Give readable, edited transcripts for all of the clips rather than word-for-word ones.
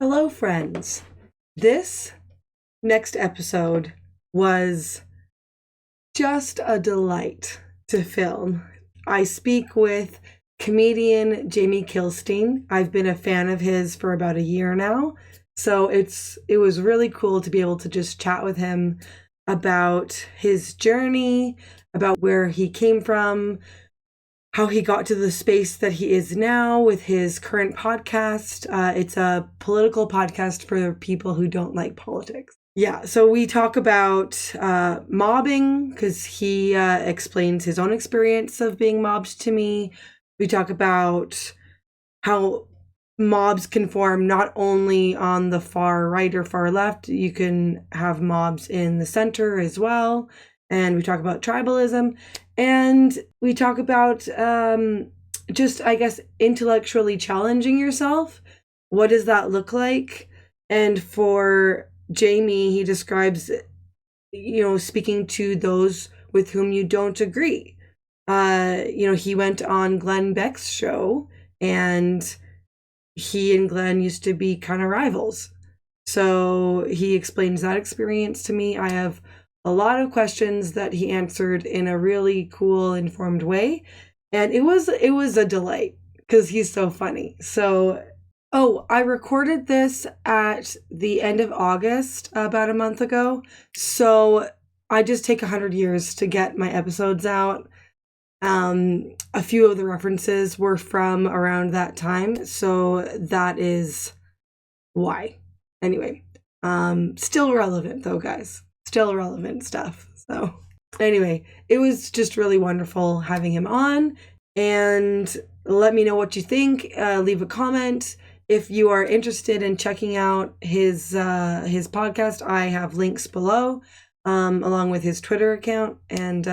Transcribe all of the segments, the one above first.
Hello, friends. This next episode was just a delight to film. I speak with comedian Jamie Kilstein. I've been a fan of his for about a year now. So it was really cool to be able to just chat with him about his journey, about where he came from, how he got to the space that he is now with his current podcast. It's a political podcast for people who don't like politics. Yeah, so we talk about mobbing because he explains his own experience of being mobbed to me. We talk about how mobs can form not only on the far right or far left, you can have mobs in the center as well. And we talk about tribalism. And we talk about just, I guess, intellectually challenging yourself. What does that look like? And for Jamie, he describes, speaking to those with whom you don't agree. He went on Glenn Beck's show, and he and Glenn used to be kind of rivals. So he explains that experience to me. I have a lot of questions that he answered in a really cool, informed way. And it was a delight because he's so funny. So, I recorded this at the end of August, about a month ago. So I just take 100 years to get my episodes out. A few of the references were from around that time, so that is why. Anyway, still relevant though, guys. Still relevant stuff. So anyway, it was just really wonderful having him on, and let me know what you think. Leave a comment. If you are interested in checking out his podcast, I have links below, along with his Twitter account, and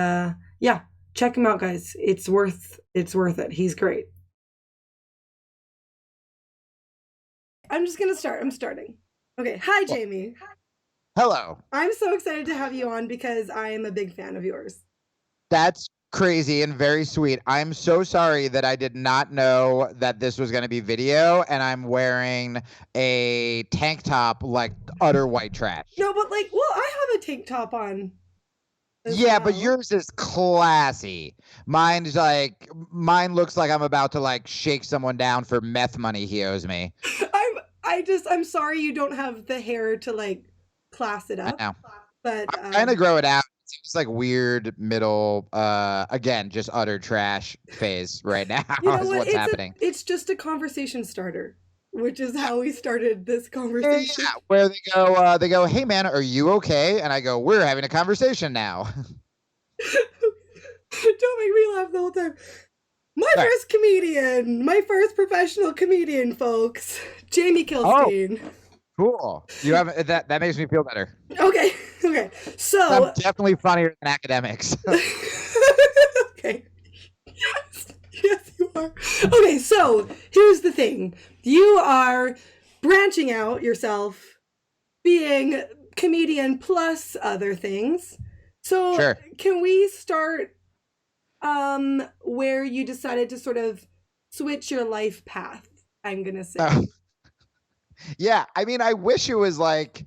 yeah. Check him out, guys. It's worth it. He's great. I'm just gonna start. I'm starting. Okay. Hi, Jamie. Hello. I'm so excited to have you on because I am a big fan of yours. That's crazy and very sweet. I'm so sorry that I did not know that this was going to be video, and I'm wearing a tank top like utter white trash. No, but I have a tank top on. Yeah, but yours is classy. Mine looks like I'm about to shake someone down for meth money he owes me. I'm sorry you don't have the hair to class it up. I know. But I'm trying to grow it out. It's like weird middle, again, just utter trash phase right now. You know is what's happening. It's just a conversation starter, which is how we started this conversation. Yeah, where they go, hey man, are you okay? And I go, we're having a conversation now. Don't make me laugh the whole time. My first professional comedian, folks, Jamie Kilstein. Oh, cool. You have that makes me feel better. Okay. So I'm definitely funnier than academics. Okay. Yes, you are. Okay, so here's the thing. You are branching out yourself, being comedian plus other things. So sure. Can we start where you decided to sort of switch your life path, I'm gonna say. Yeah, I mean, I wish it was it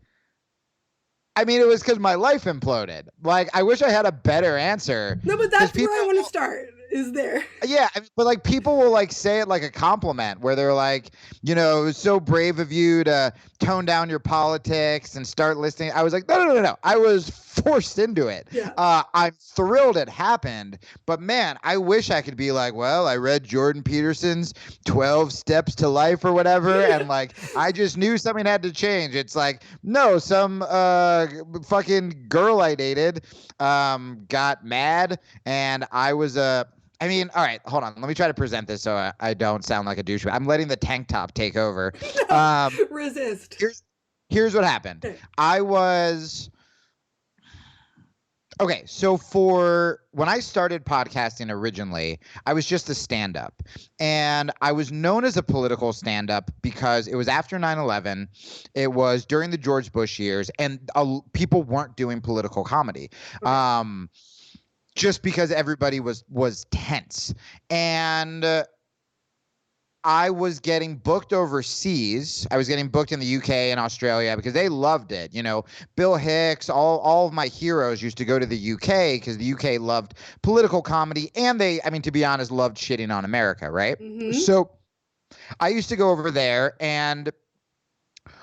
was because my life imploded. I wish I had a better answer. No, but that's where I want to start. Is there? Yeah, but people will say it like a compliment, where they're like, it was so brave of you to tone down your politics and start listening. I was like, no. I was forced into it. Yeah. I'm thrilled it happened, but man, I wish I could be like, well, I read Jordan Peterson's 12 Steps to Life or whatever, and I just knew something had to change. It's no, some fucking girl I dated got mad, and I was all right, hold on. Let me try to present this so I don't sound like a douchebag. I'm letting the tank top take over. Resist. Here's what happened. Okay, so when I started podcasting originally, I was just a stand-up. And I was known as a political stand-up because it was after 9/11. It was during the George Bush years, and people weren't doing political comedy. Okay. Just because everybody was tense. And I was getting booked overseas. I was getting booked in the UK and Australia because they loved it. You know, Bill Hicks, all of my heroes used to go to the UK because the UK loved political comedy, and they, I mean, to be honest, loved shitting on America, right? Mm-hmm. So I used to go over there, and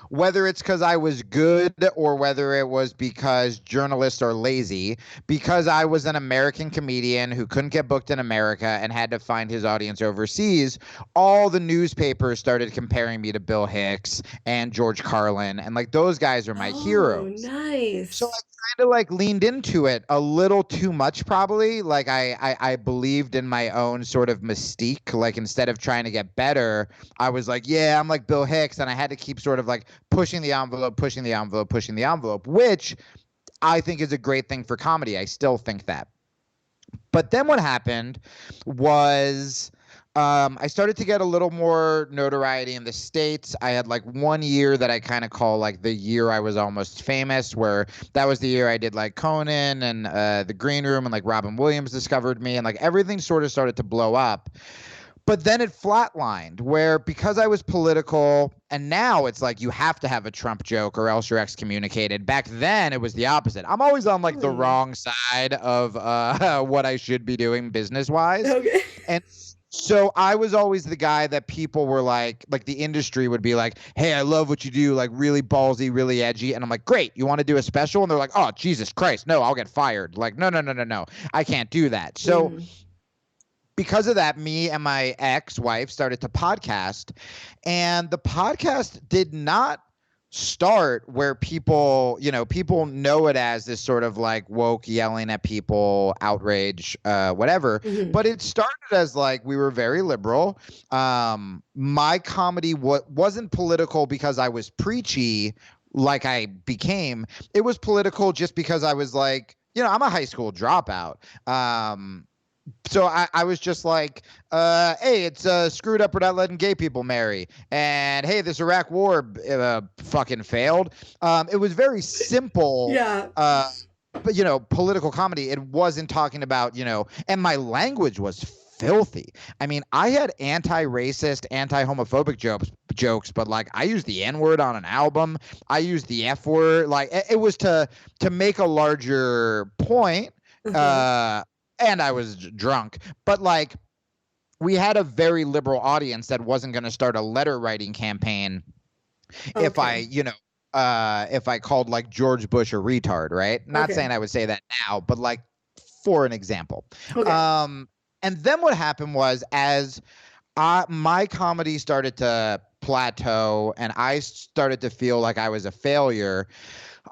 whether it's because I was good or whether it was because journalists are lazy, because I was an American comedian who couldn't get booked in America and had to find his audience overseas, all the newspapers started comparing me to Bill Hicks and George Carlin, and like those guys are my heroes. Nice. So I kind of like leaned into it a little too much, probably. Like I believed in my own sort of mystique. Like instead of trying to get better, I was like, yeah, I'm like Bill Hicks, and I had to keep sort of like pushing the envelope, pushing the envelope, pushing the envelope, which I think is a great thing for comedy. I still think that. But then what happened was I started to get a little more notoriety in the States. I had like 1 year that I kind of call like the year I was almost famous, where that was the year I did like Conan and The Green Room, and like Robin Williams discovered me, and like everything sort of started to blow up. But then it flatlined, where because I was political, and now it's like you have to have a Trump joke or else you're excommunicated. Back then it was the opposite. I'm always on like the wrong side of what I should be doing business wise. Okay. And so I was always the guy that people were like the industry would be like, hey, I love what you do, like really ballsy, really edgy. And I'm like, great, you want to do a special? And they're like, oh, Jesus Christ, no, I'll get fired. Like, no, I can't do that. So because of that, me and my ex-wife started to podcast, and the podcast did not start where people know it as this sort of like woke yelling at people, outrage, whatever. But it started as like we were very liberal. My comedy wasn't political because I was preachy like I became. It was political just because I was like, I'm a high school dropout. So I was just like, hey, it's screwed up. We're not letting gay people marry. And hey, this Iraq war fucking failed. It was very simple. Yeah. But, political comedy, it wasn't talking about, and my language was filthy. I mean, I had anti-racist, anti-homophobic jokes, but like I used the N-word on an album. I used the F-word. Like it was to make a larger point. And I was drunk, but like we had a very liberal audience that wasn't going to start a letter writing campaign if I called like George Bush a retard, right? Not saying I would say that now, but like for an example. And then what happened was as my comedy started to plateau and I started to feel like I was a failure,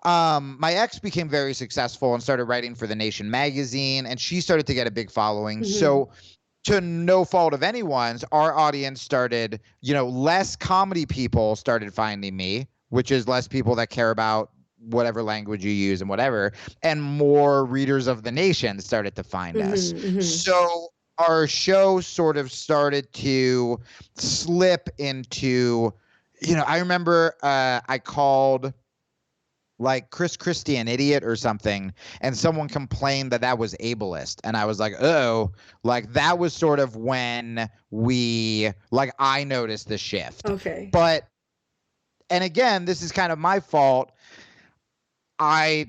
my ex became very successful and started writing for The Nation magazine, and she started to get a big following. So to no fault of anyone's, our audience started, less comedy people started finding me, which is less people that care about whatever language you use and whatever, and more readers of The Nation started to find us. So our show sort of started to slip into, I remember I called like Chris Christie an idiot or something, and someone complained that was ableist, and I was like, oh, like that was sort of when I noticed the shift. But, and again, this is kind of my fault. I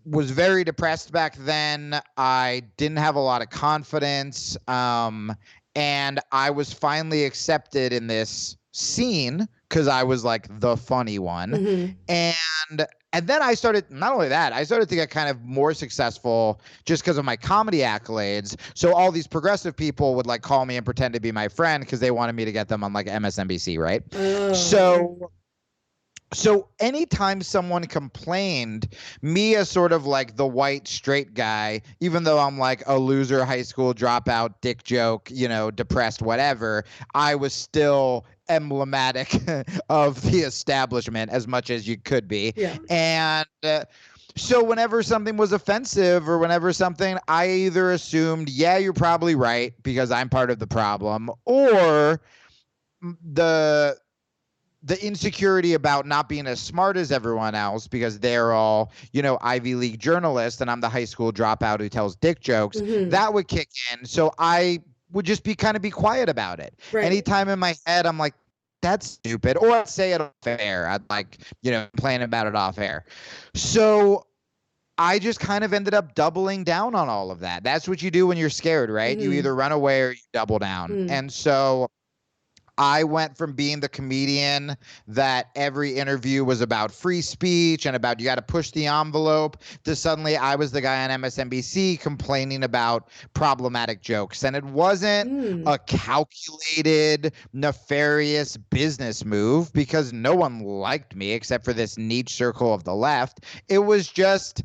was very depressed back then. I didn't have a lot of confidence, and I was finally accepted in this scene because I was like the funny one. And then I started, not only that, I started to get kind of more successful just because of my comedy accolades. So all these progressive people would like call me and pretend to be my friend because they wanted me to get them on like MSNBC, right? So anytime someone complained, me as sort of like the white straight guy, even though I'm like a loser, high school dropout, dick joke, depressed, whatever, I was still emblematic of the establishment as much as you could be. And so whenever something was offensive or whenever something, I either assumed, yeah, you're probably right because I'm part of the problem, or the insecurity about not being as smart as everyone else because they're all, Ivy League journalists and I'm the high school dropout who tells dick jokes, that would kick in. So I would just be quiet about it. Right. Anytime in my head, I'm like, that's stupid. Or I'd say it off air. I'd like, complain about it off air. So I just kind of ended up doubling down on all of that. That's what you do when you're scared, right? You either run away or you double down. And so I went from being the comedian that every interview was about free speech and about you got to push the envelope to suddenly I was the guy on MSNBC complaining about problematic jokes. And it wasn't a calculated, nefarious business move because no one liked me except for this niche circle of the left. It was just,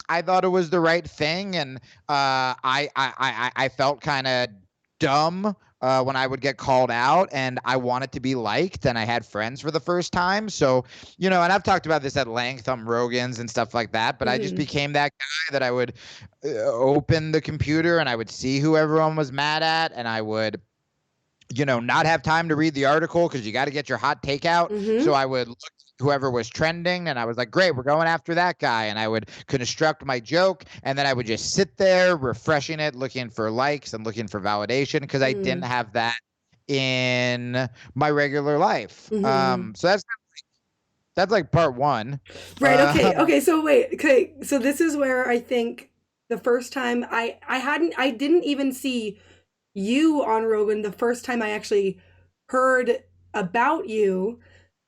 I thought it was the right thing. And I felt kind of dumb when I would get called out, and I wanted to be liked, and I had friends for the first time. So, and I've talked about this at length on Rogan's and stuff like that, but I just became that guy that I would open the computer and I would see who everyone was mad at, and I would not have time to read the article because you got to get your hot take out. So I would look whoever was trending and I was like, great, we're going after that guy. And I would construct my joke and then I would just sit there refreshing it, looking for likes and looking for validation because I didn't have that in my regular life. So that's like part one. Right. Okay. So wait. Okay. So this is where I think the first time I didn't even see you on Rogan. The first time I actually heard about you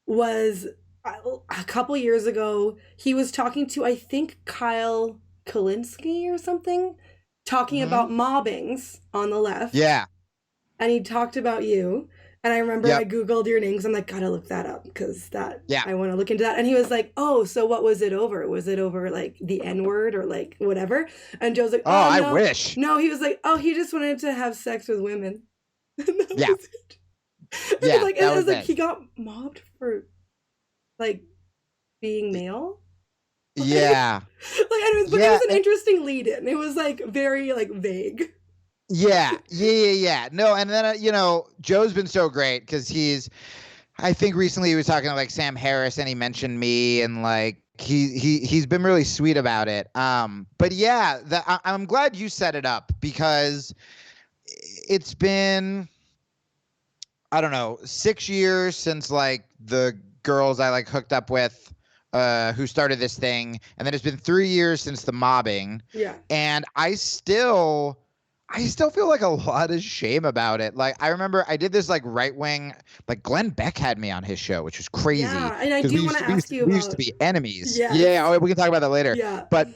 was a couple years ago. He was talking to, I think, Kyle Kalinske or something, talking about mobbings on the left. Yeah. And he talked about you. And I remember I Googled your name because I'm like, gotta look that up because I want to look into that. And he was like, oh, so what was it over? Was it over like the N-word or like whatever? And Joe's like, oh, no. I wish. No, he was like, oh, he just wanted to have sex with women. Yeah. Yeah. It was like he got mobbed for like being male. Yeah. Anyways, but it was an interesting lead in. It was like very like vague. Yeah. No, and then Joe's been so great because I think recently he was talking to like Sam Harris and he mentioned me and like he's been really sweet about it. But yeah, I'm glad you set it up because it's been, I don't know, 6 years since like the girls I like hooked up with who started this thing, and then it's been 3 years since the mobbing. Yeah. And I still feel like a lot of shame about it. Like I remember I did this like right wing, like Glenn Beck had me on his show, which was crazy. Yeah, and I do want to ask you about. We used to be enemies. Yes. Yeah, we can talk about that later. Yeah. But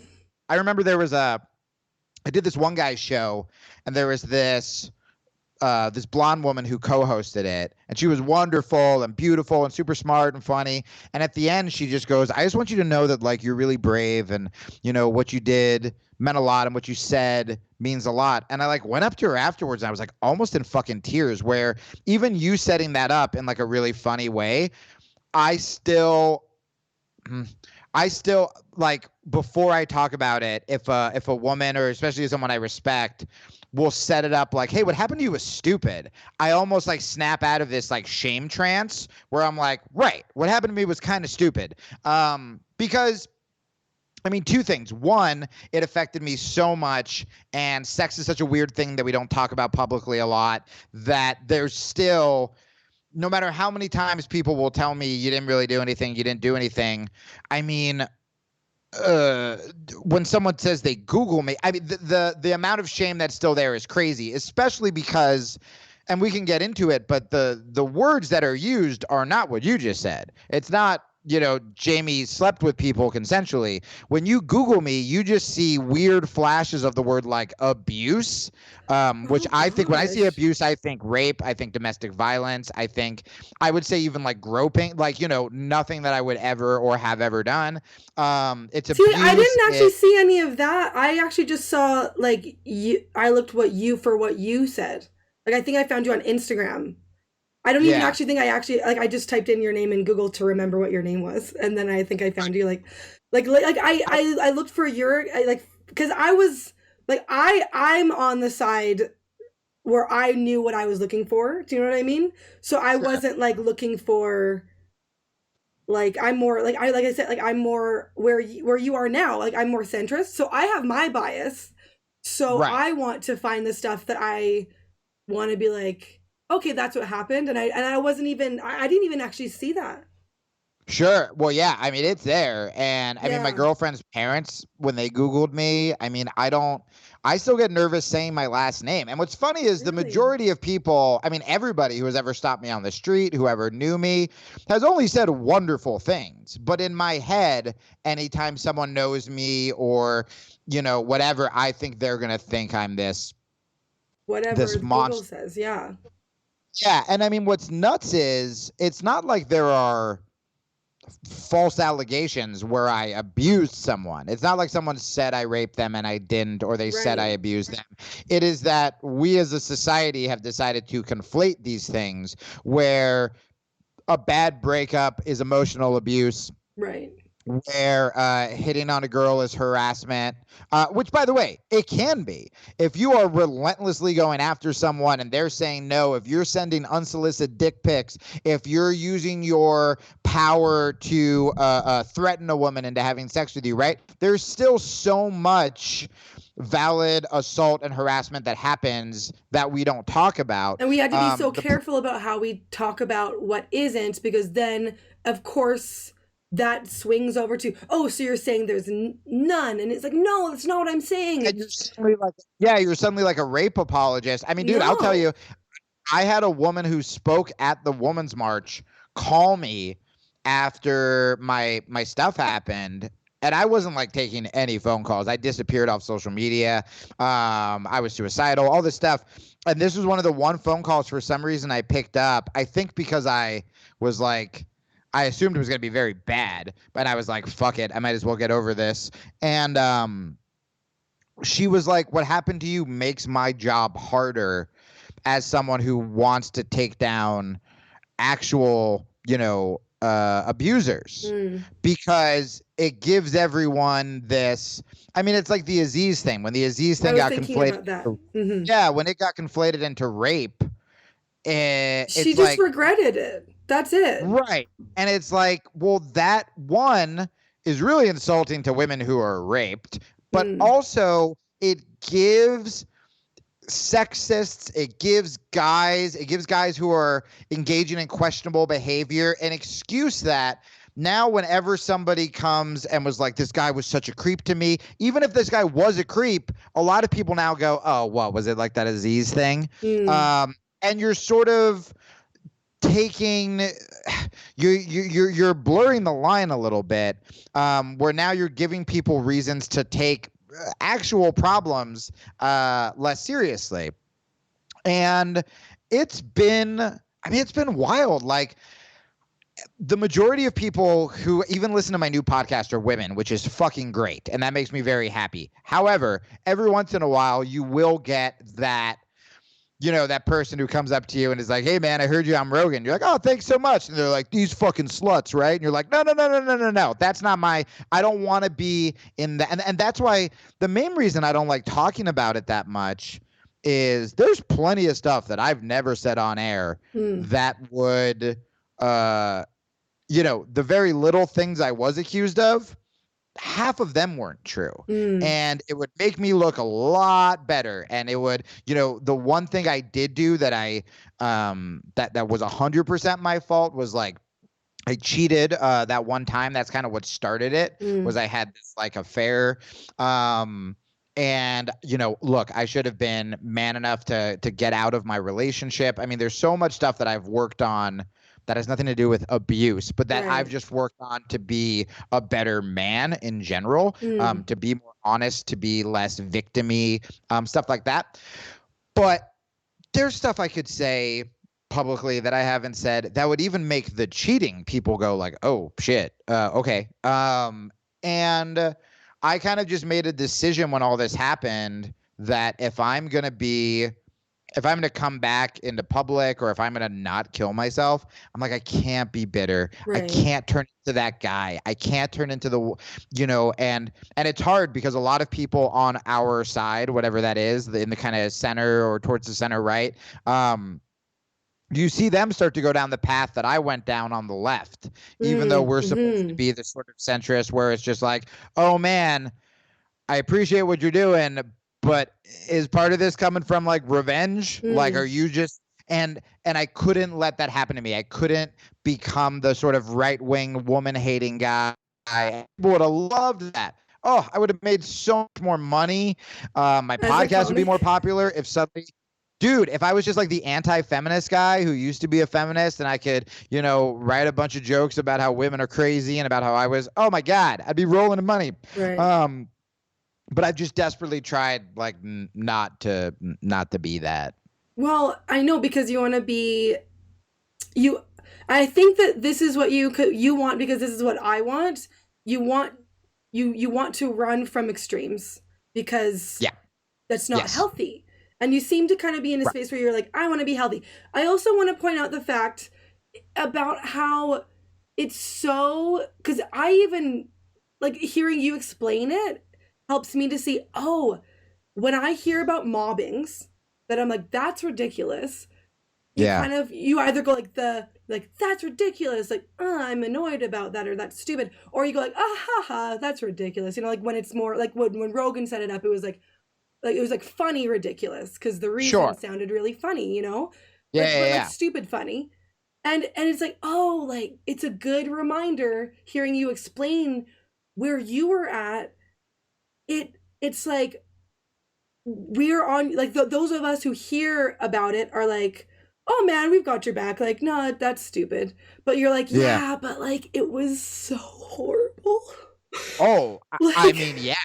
I remember I did this one guy's show, and there was this blonde woman who co-hosted it, and she was wonderful and beautiful and super smart and funny. And at the end, she just goes, I just want you to know that like you're really brave and what you did meant a lot and what you said means a lot. And I like went up to her afterwards and I was like almost in fucking tears, where even you setting that up in like a really funny way, I still like, before I talk about it, if a woman or especially someone I respect will set it up like, hey, what happened to you was stupid, I almost like snap out of this like shame trance where I'm like, right, what happened to me was kind of stupid. Because I mean, two things. One, it affected me so much, and sex is such a weird thing that we don't talk about publicly a lot, that there's still, no matter how many times people will tell me you didn't really do anything, you didn't do anything. I mean, when someone says they Google me, I mean, the amount of shame that's still there is crazy, especially because, and we can get into it, but the words that are used are not what you just said. It's not, Jamie slept with people consensually. When you Google me, you just see weird flashes of the word like abuse, which I think when I see abuse, I think rape, I think domestic violence, I would say even like groping, like, nothing that I would ever or have ever done. It's abuse. I didn't actually see any of that. I actually just saw like I looked what you said. Like I think I found you on Instagram. I don't even actually think I just typed in your name in Google to remember what your name was, and then I think I found you I looked for because I was like I'm on the side where I knew what I was looking for. Do you know what I mean? So I wasn't like looking for like I'm more like I said like I'm more where you are now. Like I'm more centrist, so I have my bias. So I want to find the stuff that I want to be like, okay, that's what happened. And I wasn't even, I didn't even actually see that. Sure. Well, yeah, I mean, it's there. And I mean, my Yeah. girlfriend's parents, when they Googled me, I mean, I still get nervous saying my last name. And what's funny is the Really? majority of people, I mean, everybody who has ever stopped me on the street, whoever knew me, has only said wonderful things. But in my head, anytime someone knows me or, whatever, I think they're going to think I'm Whatever this Google monster. says. Yeah. Yeah. And I mean, what's nuts is it's not like there are false allegations where I abused someone. It's not like someone said I raped them and I didn't, or they said I Right. abused them. It is that we as a society have decided to conflate these things where a bad breakup is emotional abuse, Right. where hitting on a girl is harassment, which, by the way, it can be. If you are relentlessly going after someone and they're saying no, if you're sending unsolicited dick pics, if you're using your power to threaten a woman into having sex with you, right? There's still so much valid assault and harassment that happens that we don't talk about. And we had to be so careful about how we talk about what isn't, because then, of course, that swings over to, oh, so you're saying there's none. And it's like, no, that's not what I'm saying. And you're suddenly like a rape apologist. I mean, dude, I'll tell No. you, I had a woman who spoke at the Women's March call me after my stuff happened, and I wasn't like taking any phone calls. I disappeared off social media. I was suicidal, all this stuff. And this was one of the one phone calls for some reason I picked up. I think because I was like, I assumed it was going to be very bad, but I was like, fuck it, I might as well get over this. And she was like, what happened to you makes my job harder as someone who wants to take down actual, abusers, because it gives everyone this. I mean, it's like the Aziz thing. When the Aziz thing got conflated, yeah, when it got conflated into rape, she just regretted it. That's it. Right. And it's like, well, that one is really insulting to women who are raped, but also it gives sexists, it gives guys who are engaging in questionable behavior an excuse that now whenever somebody comes and was like, this guy was such a creep to me, even if this guy was a creep, a lot of people now go, oh, what was it, like that Aziz thing? And you're sort of taking you're blurring the line a little bit, where now you're giving people reasons to take actual problems less seriously. And it's been wild. Like, the majority of people who even listen to my new podcast are women, which is fucking great, and that makes me very happy. However, every once in a while you will get that, that person who comes up to you and is like, hey, man, I heard you on Rogan. You're like, oh, thanks so much. And they're like, these fucking sluts, right? And you're like, no. That's not I don't want to be in that. And that's why the main reason I don't like talking about it that much is there's plenty of stuff that I've never said on air that would, the very little things I was accused of, half of them weren't true. And it would make me look a lot better. And it would, the one thing I did do that I that was 100% my fault was, like, I cheated that one time. That's kind of what started it, was I had this like affair. And, look, I should have been man enough to get out of my relationship. I mean, there's so much stuff that I've worked on that has nothing to do with abuse, but that I've just worked on to be a better man in general, to be more honest, to be less victim-y, stuff like that. But there's stuff I could say publicly that I haven't said that would even make the cheating people go like, oh, shit, okay. And I kind of just made a decision when all this happened that if I'm going to come back into public, or if I'm going to not kill myself, I'm like, I can't be bitter. Right. I can't turn into that guy. I can't turn into and it's hard because a lot of people on our side, whatever that is, in the kind of center or towards the center right, you see them start to go down the path that I went down on the left, even though we're supposed to be the sort of centrist where it's just like, oh man, I appreciate what you're doing, but is part of this coming from like revenge? Like, are you just and I couldn't let that happen to me. I couldn't become the sort of right-wing woman-hating guy. People would have loved that. Oh, I would have made so much more money. My podcast would be more popular if somebody, dude, if I was just like the anti-feminist guy who used to be a feminist and I could, you know, write a bunch of jokes about how women are crazy and about how I was, oh my God, I'd be rolling in money. Right. But I've just desperately tried like not to be that. Well, I know, because you want to be you. I think that this is what you want, because this is what I want. You want you want to run from extremes, because Yeah. that's not healthy. And you seem to kind of be in a space where you're like, I want to be healthy. I also want to point out the fact about how it's so, because I even like hearing you explain it helps me to see, oh, when I hear about mobbings, that I'm like, that's ridiculous. You either go like that's ridiculous, like, I'm annoyed about that, or that's stupid, or you go like, ah ha ha, that's ridiculous. You know, like when it's more like when Rogan set it up, it was like it was like funny ridiculous, because the reason sounded really funny, you know? Like stupid funny. And it's like, oh, like it's a good reminder hearing you explain where you were at. It's like we're on, like those of us who hear about it are like, oh man, we've got your back. Like, no, that's stupid. But you're like, yeah, but like it was so horrible. Oh, I mean, yeah.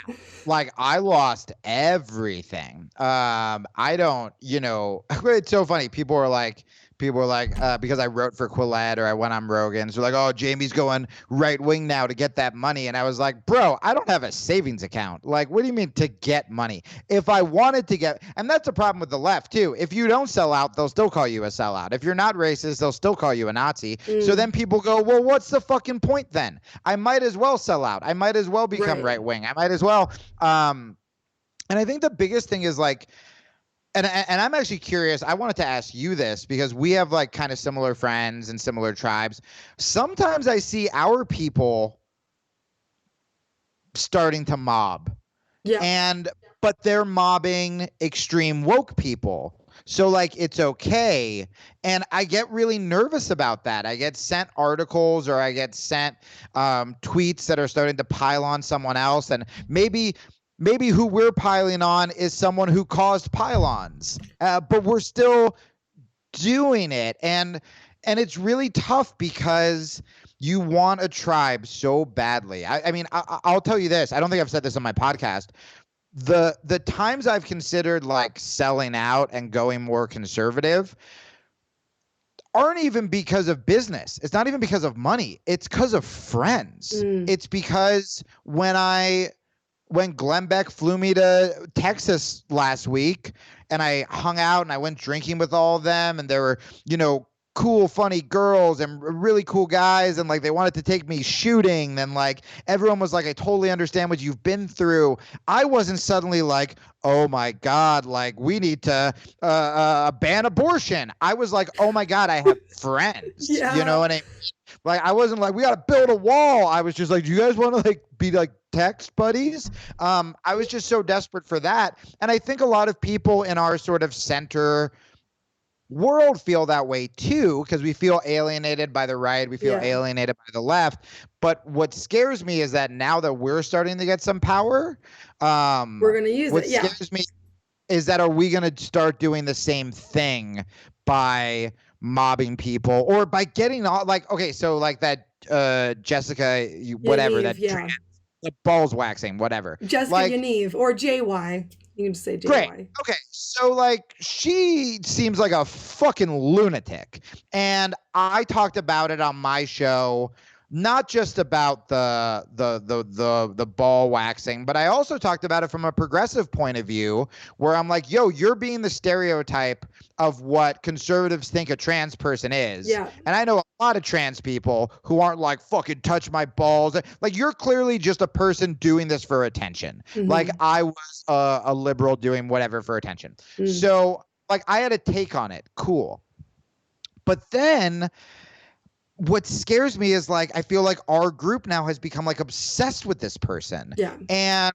Like I lost everything. I don't, you know, it's so funny. People are like, because I wrote for Quillette or I went on Rogan, so like, oh, Jamie's going right wing now to get that money. And I was like, bro, I don't have a savings account. Like, what do you mean to get money? If I wanted to get, and that's the problem with the left too. If you don't sell out, they'll still call you a sellout. If you're not racist, they'll still call you a Nazi. So then people go, well, what's the fucking point then? I might as well sell out. I might as well become right wing. I might as well. And I think the biggest thing is like, and I'm actually curious. I wanted to ask you this because we have like kind of similar friends and similar tribes. Sometimes I see our people starting to mob. Yeah. But they're mobbing extreme woke people. So like it's okay. And I get really nervous about that. I get sent articles or I get sent tweets that are starting to pile on someone else. And maybe who we're piling on is someone who caused pylons, but we're still doing it. And it's really tough because you want a tribe so badly. I mean, I'll tell you this. I don't think I've said this on my podcast. The times I've considered like selling out and going more conservative aren't even because of business. It's not even because of money. It's because of friends. It's because when Glenn Beck flew me to Texas last week and I hung out and I went drinking with all of them, and there were, you know, cool, funny girls and really cool guys, and like they wanted to take me shooting, and like everyone was like, I totally understand what you've been through. I wasn't suddenly like, oh my God, like we need to ban abortion. I was like, oh my God, I have friends. You know what I mean? Like I wasn't like, we got to build a wall. I was just like, do you guys want to like be like text buddies? I was just so desperate for that. And I think a lot of people in our sort of center world feel that way too, because we feel alienated by the right, we feel alienated by the left. But what scares me is that now that we're starting to get some power, we're going to use it. What scares me is that, are we going to start doing the same thing by mobbing people or by getting all like, okay, so like that Jessica, whatever, that the balls waxing, whatever. Jessica like, Yaniv or JY. You can just say JY. Great. Okay. So like she seems like a fucking lunatic. And I talked about it on my show, not just about the ball waxing, but I also talked about it from a progressive point of view where I'm like, yo, you're being the stereotype of what conservatives think a trans person is. Yeah. And I know a lot of trans people who aren't like, fucking touch my balls. Like, you're clearly just a person doing this for attention. Mm-hmm. Like I was a liberal doing whatever for attention. Mm. So like I had a take on it. Cool. But then what scares me is like, I feel like our group now has become like obsessed with this person. Yeah.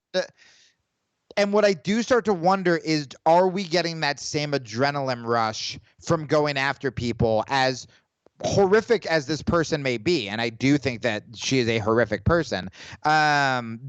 And what I do start to wonder is, are we getting that same adrenaline rush from going after people, as horrific as this person may be? And I do think that she is a horrific person.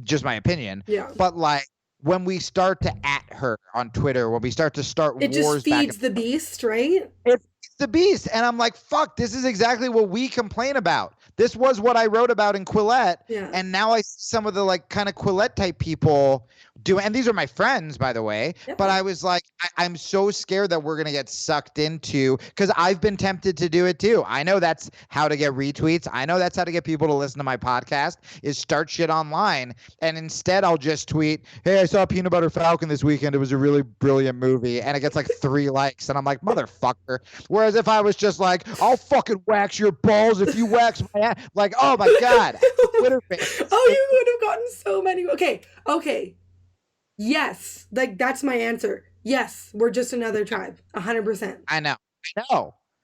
Just my opinion. Yeah. But like, when we start to at her on Twitter, when we start it wars just back feeds the beast, right? it's the beast. And I'm like, fuck, this is exactly what we complain about. This was what I wrote about in Quillette. Yeah. And now I see some of the like kind of Quillette type people do, and these are my friends, by the way. Yeah. But I was like, I'm so scared that we're gonna get sucked into, because I've been tempted to do it too. I know that's how to get retweets. I know that's how to get people to listen to my podcast, is start shit online. And instead I'll just tweet, hey, I saw Peanut Butter Falcon this weekend. It was a really brilliant movie. And it gets like 3 likes. And I'm like, motherfucker. Whereas if I was just like, I'll fucking wax your balls if you wax my ass. Like, oh my God. Twitter fans. Oh, you would have gotten so many. Okay. Yes. Like, that's my answer. Yes. We're just another tribe. 100%. I know.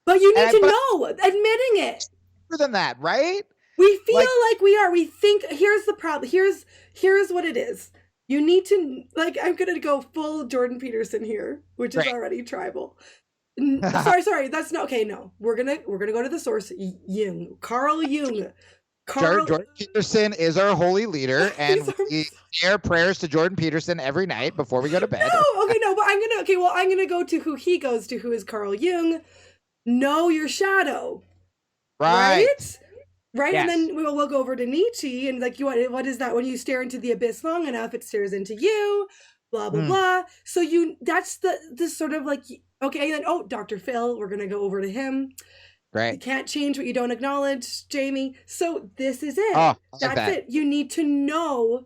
But you need to know. Admitting it. More than that, right? We feel like we are. We think, here's the problem. Here's what it is. You need to, like, I'm going to go full Jordan Peterson here, which is already tribal. Sorry. That's not, okay, no. We're going to go to the source. Jung. Carl Jung. Jordan Peterson is our holy leader, and we share prayers to Jordan Peterson every night before we go to bed. But I'm gonna go to who he goes to, who is Carl Jung. Know your shadow. Right? Yes. And then we'll go over to Nietzsche, and like, what is that? When you stare into the abyss long enough, it stares into you. Blah blah blah. So that's the sort of like, okay, and then Dr. Phil, we're gonna go over to him. Right. You can't change what you don't acknowledge, Jamie. So this is it. That's it. You need to know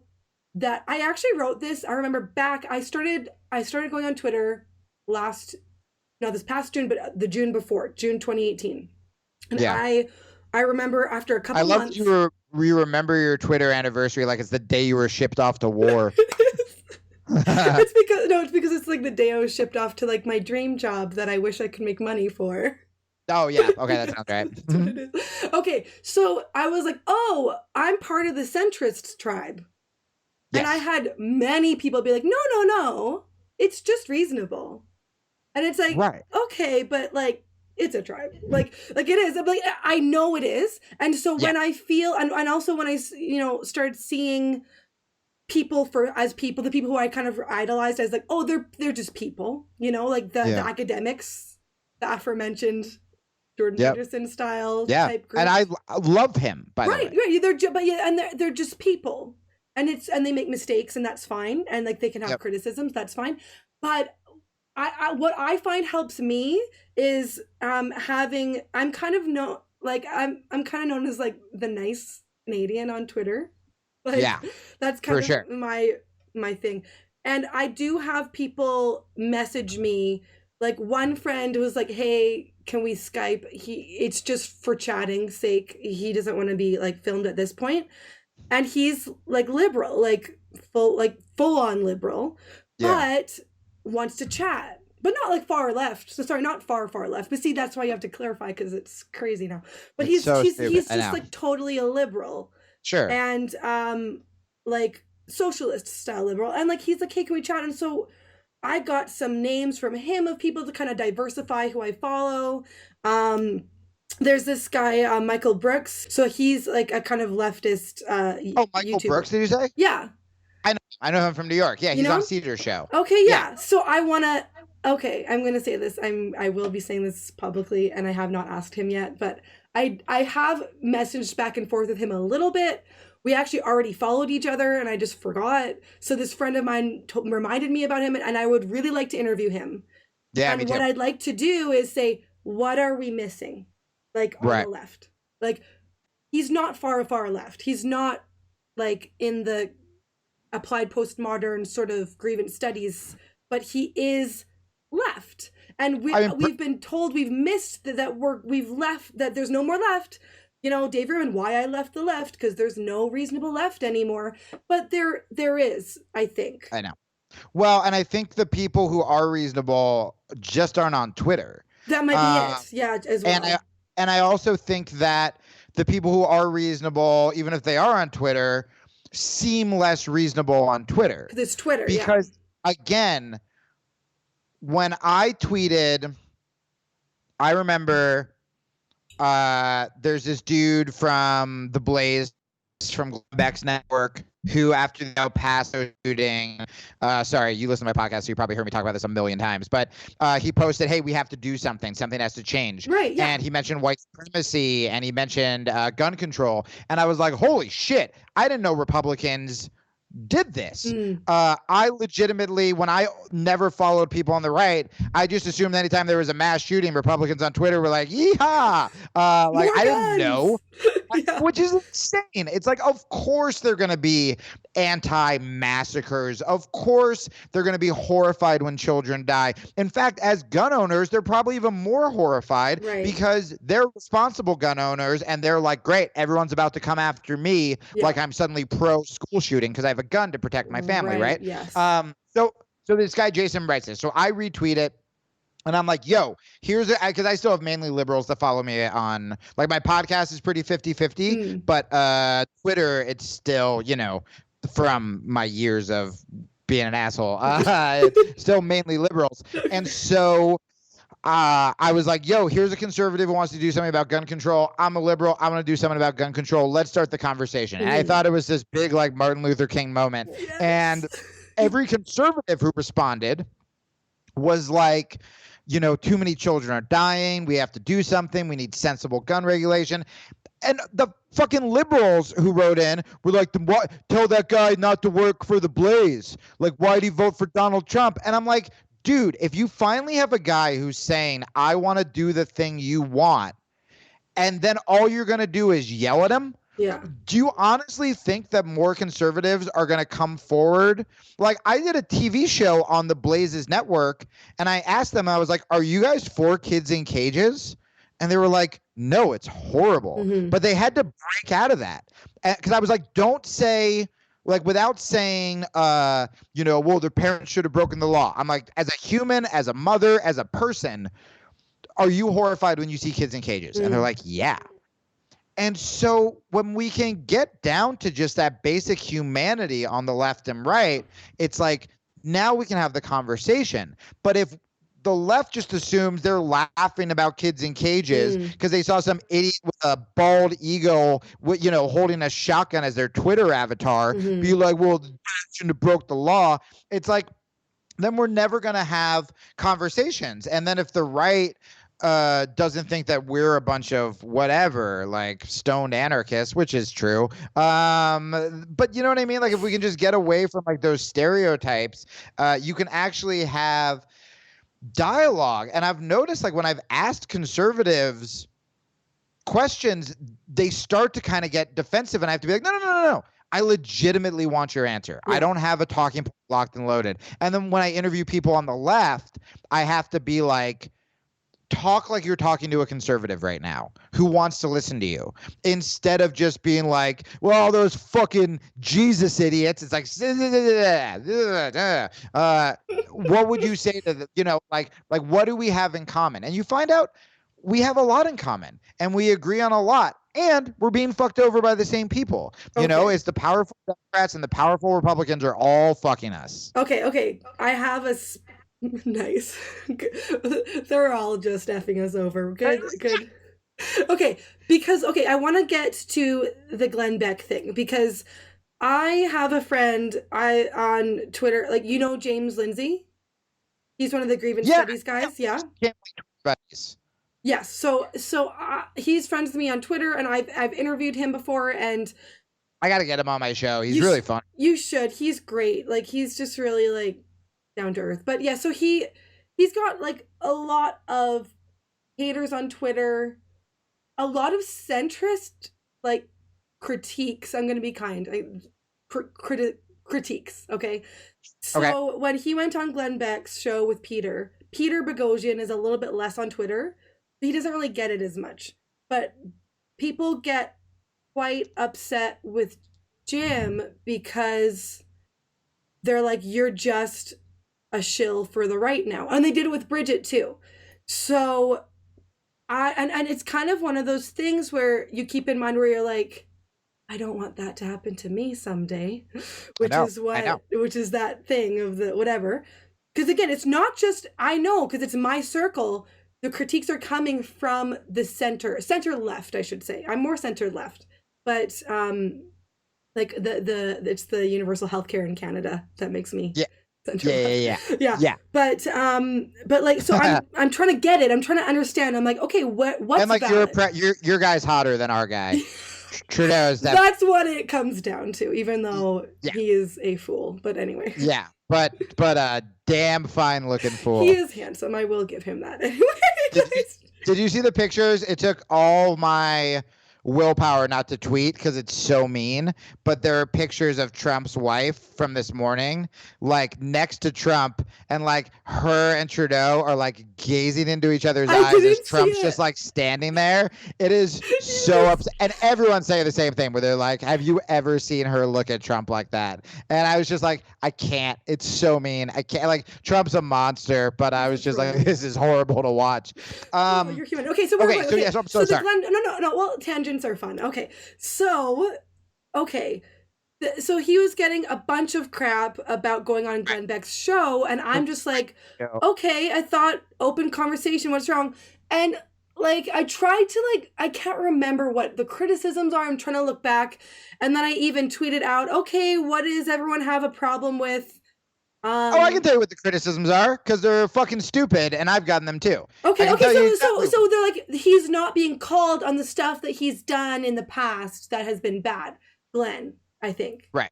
that I actually wrote this. I remember back, I started going on Twitter this past June, but the June before, June 2018. And I remember after a couple months. I love you remember your Twitter anniversary like it's the day you were shipped off to war. It's because it's like the day I was shipped off to like my dream job that I wish I could make money for. Oh, yeah. Okay, that sounds right. That's what it is. Okay, so I was like, I'm part of the Centrist tribe. Yes. And I had many people be like, no, it's just reasonable. And it's like, okay, but like, it's a tribe. Like it is. I'm like, I know it is. And so when I feel, and also when I, started seeing people the people who I kind of idolized, I was like, they're just people, like the academics, the aforementioned Jordan Peterson style type group. And I love him, by the way. Right. They're just people, and they make mistakes, and that's fine, and like they can have criticisms, that's fine. But what I find helps me is I'm kind of known as like the nice Canadian on Twitter. Like, that's kind of my thing. And I do have people message me. Like one friend was like, hey, can we Skype? It's just for chatting sake. He doesn't want to be like filmed at this point. And he's like liberal, like full on liberal, but wants to chat, but not like far left. So sorry, not far left. But see, that's why you have to clarify, because it's crazy now. But he's just like totally a liberal. Sure. And like socialist style liberal. And like he's like, hey, can we chat? And so I got some names from him of people to kind of diversify who I follow. There's this guy, Michael Brooks. So he's like a kind of leftist Michael YouTuber. Brooks, did you say? Yeah. I know him from New York. Yeah, he's on Cedar Show. Okay, yeah. So I'm going to say this. I will be saying this publicly, and I have not asked him yet, but I have messaged back and forth with him a little bit. We actually already followed each other, and I just forgot. So this friend of mine reminded me about him, and I would really like to interview him. Yeah, and what I'd like to do is say, what are we missing? Like on the left. Like, he's not far left. He's not like in the applied postmodern sort of grievance studies, but he is left. And we've been told we've missed we've left, that there's no more left. Dave Rubin, why I left the left, because there's no reasonable left anymore. But there is, I think. I know. Well, and I think the people who are reasonable just aren't on Twitter. That might be it. Yeah, as well. And I also think that the people who are reasonable, even if they are on Twitter, seem less reasonable on Twitter. Because it's Twitter, because again, when I tweeted, I remember there's this dude from the Blaze from Beck's network who, after the El Paso shooting, sorry, you listen to my podcast, so you probably heard me talk about this a million times, but he posted, hey, we have to do something. Something has to change. Right, yeah. And he mentioned white supremacy, and he mentioned gun control. And I was like, holy shit, I didn't know Republicans did this. I legitimately, when I never followed people on the right, I just assumed anytime there was a mass shooting, Republicans on Twitter were like, yeehaw. Like, I didn't know. Yeah. Which is insane. It's like, of course they're going to be anti-massacres. Of course they're going to be horrified when children die. In fact, as gun owners, they're probably even more horrified because they're responsible gun owners, and they're like, great, everyone's about to come after me, like I'm suddenly pro school shooting because I have a gun to protect my family, right? Yes. So this guy Jason writes this. So I retweet it. And I'm like, yo, here's it, because I still have mainly liberals that follow me on, like, my podcast is pretty 50-50, but Twitter, it's still, you know, from my years of being an asshole, it's still mainly liberals. And so I was like, yo, here's a conservative who wants to do something about gun control. I'm a liberal. I want to do something about gun control. Let's start the conversation. And I thought it was this big, like, Martin Luther King moment. Yes. And every conservative who responded was like, you know, too many children are dying. We have to do something. We need sensible gun regulation. And the fucking liberals who wrote in were like, tell that guy not to work for the Blaze. Like, why'd he vote for Donald Trump? And I'm like, dude, if you finally have a guy who's saying, I want to do the thing you want, and then all you're going to do is yell at him, do you honestly think that more conservatives are going to come forward? Like, I did a TV show on the Blaze's network, and I asked them, I was like, are you guys for kids in cages? And they were like, no, it's horrible. But they had to break out of that. Because I was like, don't say, like, without saying, you know, well, their parents should have broken the law. I'm like, as a human, as a mother, as a person, are you horrified when you see kids in cages? And they're like, yeah. And so when we can get down to just that basic humanity on the left and right, it's like, now we can have the conversation. But if the left just assumes they're laughing about kids in cages because they saw some idiot with a bald eagle, with, you know, holding a shotgun as their Twitter avatar, be like, well, the shouldn't have broke the law. It's like, then we're never going to have conversations. And then if the right doesn't think that we're a bunch of whatever, like stoned anarchists, which is true. But you know what I mean? Like, if we can just get away from like those stereotypes, you can actually have dialogue. And I've noticed, like, when I've asked conservatives questions, they start to kind of get defensive, and I have to be like, no. I legitimately want your answer. I don't have a talking point locked and loaded. And then when I interview people on the left, I have to be like, talk like you're talking to a conservative right now who wants to listen to you, instead of just being like, well, all those fucking Jesus idiots. It's like, what would you say to the, you know, like what do we have in common? And you find out we have a lot in common, and we agree on a lot, and we're being fucked over by the same people. You know, it's the powerful Democrats and the powerful Republicans are all fucking us. Okay. I have a nice. They're all just effing us over. Good. Okay, because I want to get to the Glenn Beck thing, because I have a friend on Twitter, like, you know, James Lindsay. He's one of the grievance studies guys. Yeah. Yes. So he's friends with me on Twitter, and I've interviewed him before, and I got to get him on my show. He's really fun. You should. He's great. Like, he's just really, like, down to earth. But yeah, so he's got like a lot of haters on Twitter, a lot of centrist, like, critiques. I'm gonna be kind. Critiques. Okay. So when he went on Glenn Beck's show with Peter Boghossian is a little bit less on Twitter. He doesn't really get it as much, but people get quite upset with Jim because they're like, you're just a shill for the right now. And they did it with Bridget too. So and it's kind of one of those things where you keep in mind where you're like, I don't want that to happen to me someday, I know. which is that thing of the whatever. Because again, it's not just, I know, because it's my circle. The critiques are coming from the center left, I should say. I'm more center left, but like it's the universal healthcare in Canada that makes me Yeah. center Yeah. left. Yeah. But like, so I'm trying to get it. I'm trying to understand. I'm like, okay, what's and like valid? your guy's hotter than our guy. Trudeau's that. That's what it comes down to, even though Yeah. he is a fool. But anyway. Yeah, but a damn fine looking fool. He is handsome. I will give him that. Anyway. Did you see the pictures? It took all my willpower not to tweet because it's so mean, but there are pictures of Trump's wife from this morning, like next to Trump, and like her and Trudeau are like gazing into each other's eyes as Trump's just like standing there. It is so upset. And everyone's saying the same thing where they're like, have you ever seen her look at Trump like that? And I was just like, I can't. It's so mean. I can't. Like, Trump's a monster, but I was just like, this is horrible to watch. You're human. Okay, so I'm so sorry. No. Well, tangents are fun. Okay, so he was getting a bunch of crap about going on Glenn Beck's show, and I'm just like, okay, I thought open conversation, what's wrong? And like, I tried to like, I can't remember what the criticisms are. I'm trying to look back, and then I even tweeted out, okay, what does everyone have a problem with? I can tell you what the criticisms are because they're fucking stupid, and I've gotten them too. Okay. So they're like, he's not being called on the stuff that he's done in the past that has been bad. Glenn, I think. Right.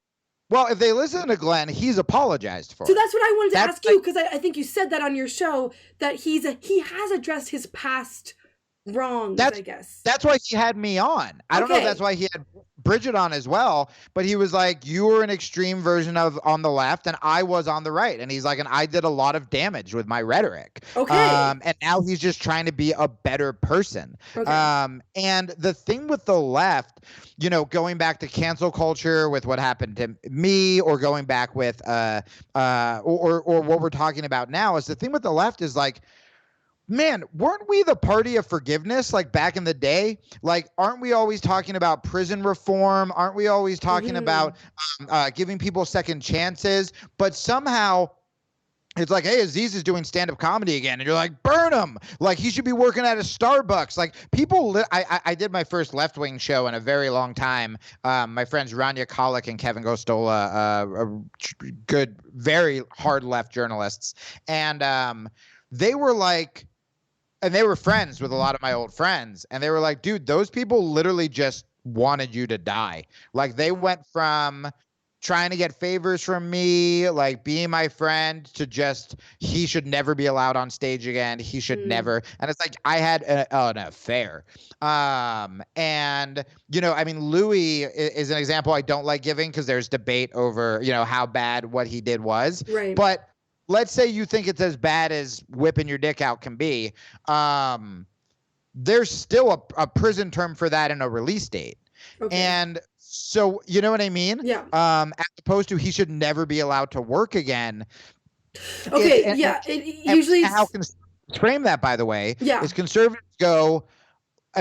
Well, if they listen to Glenn, he's apologized for. So that's what I wanted to ask you, because I think you said that on your show, that he has addressed his past wrongs, I guess. That's why he had me on. I don't know if that's why he had Bridget on as well, but he was like, you were an extreme version of on the left and I was on the right. And he's like, and I did a lot of damage with my rhetoric. Okay. And now he's just trying to be a better person. Okay. And the thing with the left, you know, going back to cancel culture with what happened to me, or going back with or what we're talking about now, is the thing with the left is like, man, weren't we the party of forgiveness like back in the day? Like, aren't we always talking about prison reform? Aren't we always talking about giving people second chances? But somehow it's like, hey, Aziz is doing stand-up comedy again. And you're like, burn him. Like, he should be working at a Starbucks. Like, people, I did my first left-wing show in a very long time. My friends Rania Kolick and Kevin Gostola, good, very hard left journalists. And they were like, and they were friends with a lot of my old friends. And they were like, dude, those people literally just wanted you to die. Like, they went from trying to get favors from me, like being my friend, to just, he should never be allowed on stage again. He should never. And it's like, I had an affair. And, you know, I mean, Louis is an example I don't like giving because there's debate over, you know, how bad what he did was. Right. But let's say you think it's as bad as whipping your dick out can be. There's still a prison term for that and a release date. Okay. And so, you know what I mean? Yeah. As opposed to, he should never be allowed to work again. Okay. It usually how conservatives frame that, by the way, is conservatives go,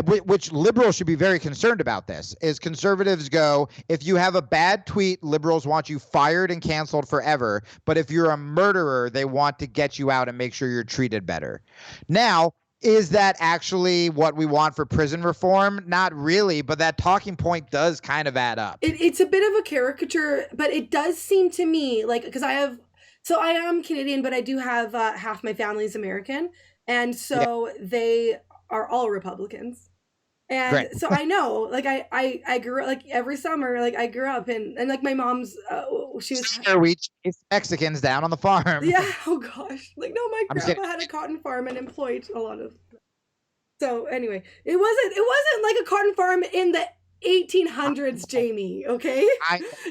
which liberals should be very concerned about this, is conservatives go, if you have a bad tweet, liberals want you fired and canceled forever. But if you're a murderer, they want to get you out and make sure you're treated better. Now, is that actually what we want for prison reform? Not really, but that talking point does kind of add up. It's a bit of a caricature, but it does seem to me like, because I am Canadian, but I do have half my family's American. And so they are all Republicans. And so I know, like, I grew up, like, every summer, like, I grew up and like my mom's, she was. We chased Mexicans down on the farm. Yeah. Oh gosh. Like, no, my grandpa had a cotton farm and employed a lot of. So anyway, it wasn't like a cotton farm in the 1800s, Jamie. Okay.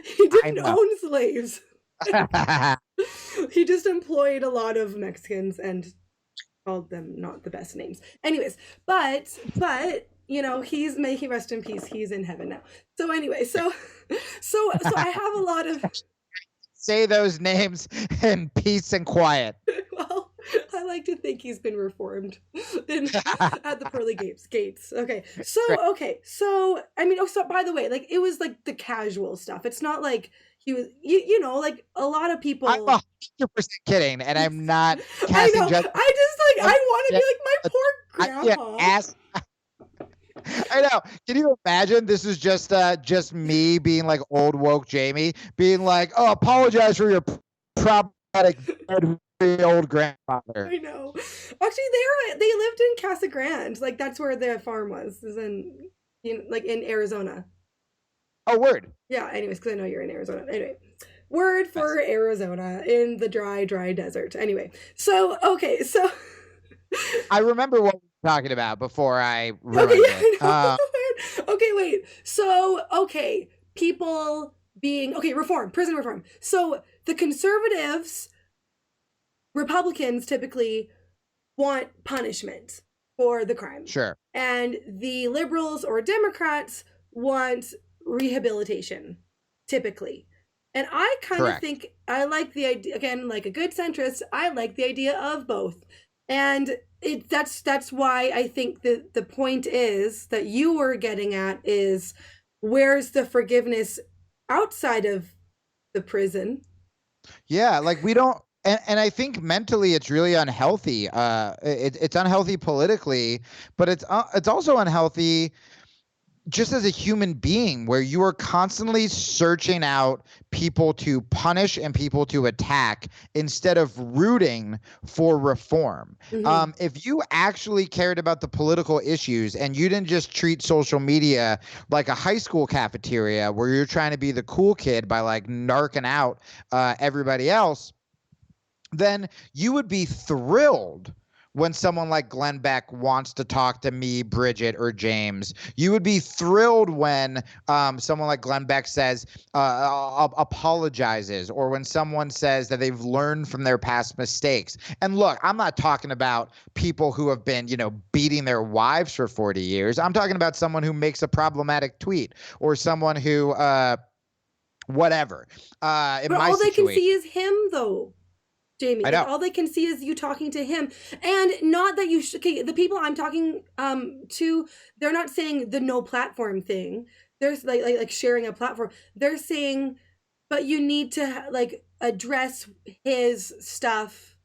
He didn't own slaves. He just employed a lot of Mexicans and called them not the best names. Anyways, but you know, may he rest in peace. He's in heaven now. So anyway, so I have a lot of. Say those names in peace and quiet. Well, I like to think he's been reformed at the pearly gates. Okay. Right. So I mean, so by the way, like it was like the casual stuff. It's not like he was, you know, like a lot of people. I'm 100% kidding, and I'm not I casting know. judgment. I just like I want to be like my poor I grandpa. can't ask. I know. Can you imagine? This is just me being like old woke Jamie, being like, "Oh, apologize for your problematic old grandfather." I know. Actually, they lived in Casa Grande. Like that's where their farm was. Is in Arizona. Oh, word. Yeah. Anyways, because I know you're in Arizona. Anyway, word for Arizona in the dry desert. Anyway, so okay, so I remember what we were talking about before I ruined it. Okay, wait. So, okay, people being reform, prison reform. So the conservatives, Republicans typically want punishment for the crime. Sure. And the liberals or Democrats want rehabilitation, typically. And I kind of think I like the idea, again, like a good centrist, I like the idea of both. And that's why I think the point is that you were getting at is where's the forgiveness outside of the prison? Yeah, like we don't, and I think mentally it's really unhealthy. It's unhealthy politically, but it's also unhealthy just as a human being, where you are constantly searching out people to punish and people to attack instead of rooting for reform. Mm-hmm. If you actually cared about the political issues and you didn't just treat social media like a high school cafeteria where you're trying to be the cool kid by like narking out everybody else, then you would be thrilled when someone like Glenn Beck wants to talk to me, Bridget, or James. You would be thrilled when someone like Glenn Beck says, apologizes, or when someone says that they've learned from their past mistakes. And look, I'm not talking about people who have been, beating their wives for 40 years. I'm talking about someone who makes a problematic tweet, or someone who, whatever. But all they can see is him, though. Jamie, I know. all they can see is you talking to him, and not that you should. Okay, the people I'm talking to, they're not saying the no platform thing. There's like sharing a platform. They're saying, but you need to like address his stuff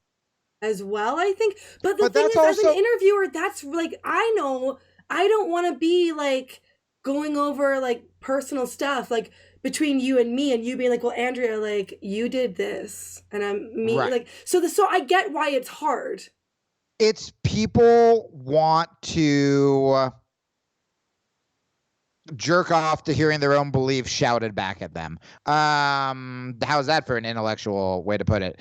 as well. I think, but the thing is, as an interviewer, that's like I know I don't want to be like going over like personal stuff like between you and me, and you being like, well, Andrea, like you did this, and I'm me, like so I get why it's hard. It's people want to jerk off to hearing their own beliefs shouted back at them. How's that for an intellectual way to put it?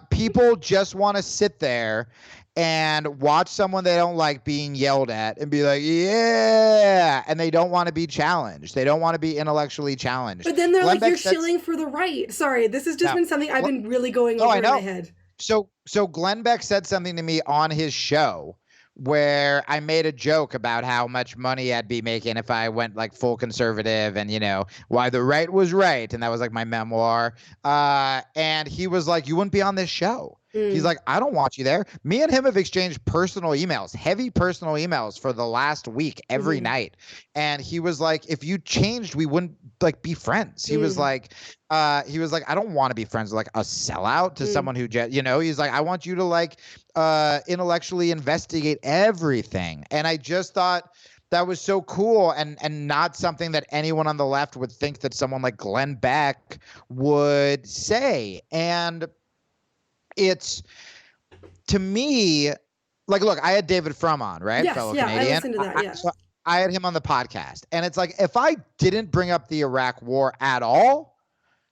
People just want to sit there and watch someone they don't like being yelled at and be like, yeah, and they don't want to be challenged. They don't want to be intellectually challenged. But then they're Glenn like, Beck you're shilling for the right. Sorry, this has just been something I've been really going over in my head. So Glenn Beck said something to me on his show where I made a joke about how much money I'd be making if I went like full conservative and, why the right was right. And that was like my memoir. And he was like, you wouldn't be on this show. He's like, I don't want you there. Me and him have exchanged personal emails, heavy personal emails for the last week every night. And he was like, if you changed, we wouldn't like be friends. He was like, I don't want to be friends with like a sellout to someone who just, he's like, I want you to like intellectually investigate everything. And I just thought that was so cool and not something that anyone on the left would think that someone like Glenn Beck would say. And it's, to me, like, look, I had David Frum on, right? Yes, fellow Canadian. I listened to that, yeah. I had him on the podcast. And it's like, if I didn't bring up the Iraq war at all,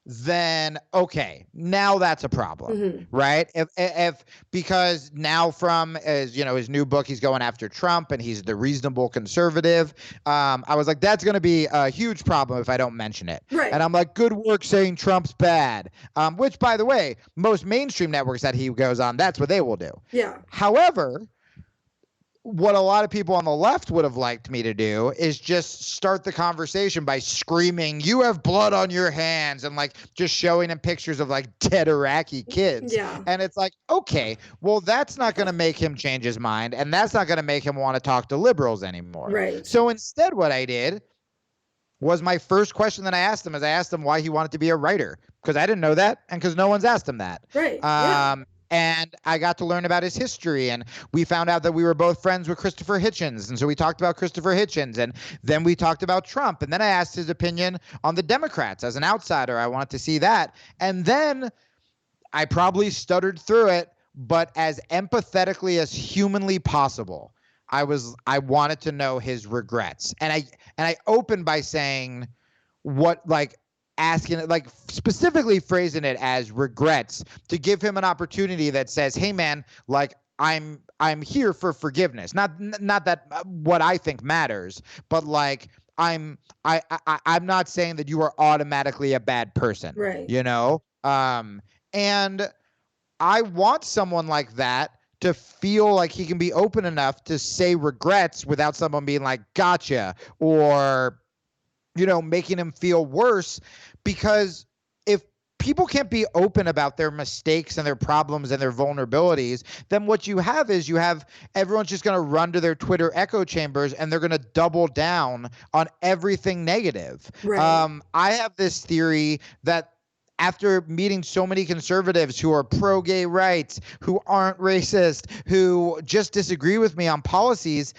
then okay, now that's a problem, right? If because now Frum is, his new book, he's going after Trump and he's the reasonable conservative. I was like, that's going to be a huge problem if I don't mention it. Right. And I'm like, good work saying Trump's bad. Which, by the way, most mainstream networks that he goes on, that's what they will do. Yeah. However, what a lot of people on the left would have liked me to do is just start the conversation by screaming, "You have blood on your hands," and like just showing him pictures of like dead Iraqi kids. Yeah. And it's like, okay, well, that's not going to make him change his mind, and that's not going to make him want to talk to liberals anymore. Right. So instead, what I did was, my first question that I asked him is, I asked him why he wanted to be a writer, because I didn't know that, and because no one's asked him that. Right. Yeah. And I got to learn about his history, and we found out that we were both friends with Christopher Hitchens. And so we talked about Christopher Hitchens, and then we talked about Trump. And then I asked his opinion on the Democrats. As an outsider, I wanted to see that. And then I probably stuttered through it, but as empathetically as humanly possible, I wanted to know his regrets. And I opened by saying what, like, asking it, like specifically phrasing it as regrets, to give him an opportunity that says, hey man, like I'm here for forgiveness. Not that what I think matters, but like I'm not saying that you are automatically a bad person. Right. You know? And I want someone like that to feel like he can be open enough to say regrets without someone being like, gotcha, or, you know, making him feel worse. Because if people can't be open about their mistakes and their problems and their vulnerabilities, then what you have is everyone's just going to run to their Twitter echo chambers, and they're going to double down on everything negative. Right. I have this theory that after meeting so many conservatives who are pro-gay rights, who aren't racist, who just disagree with me on policies,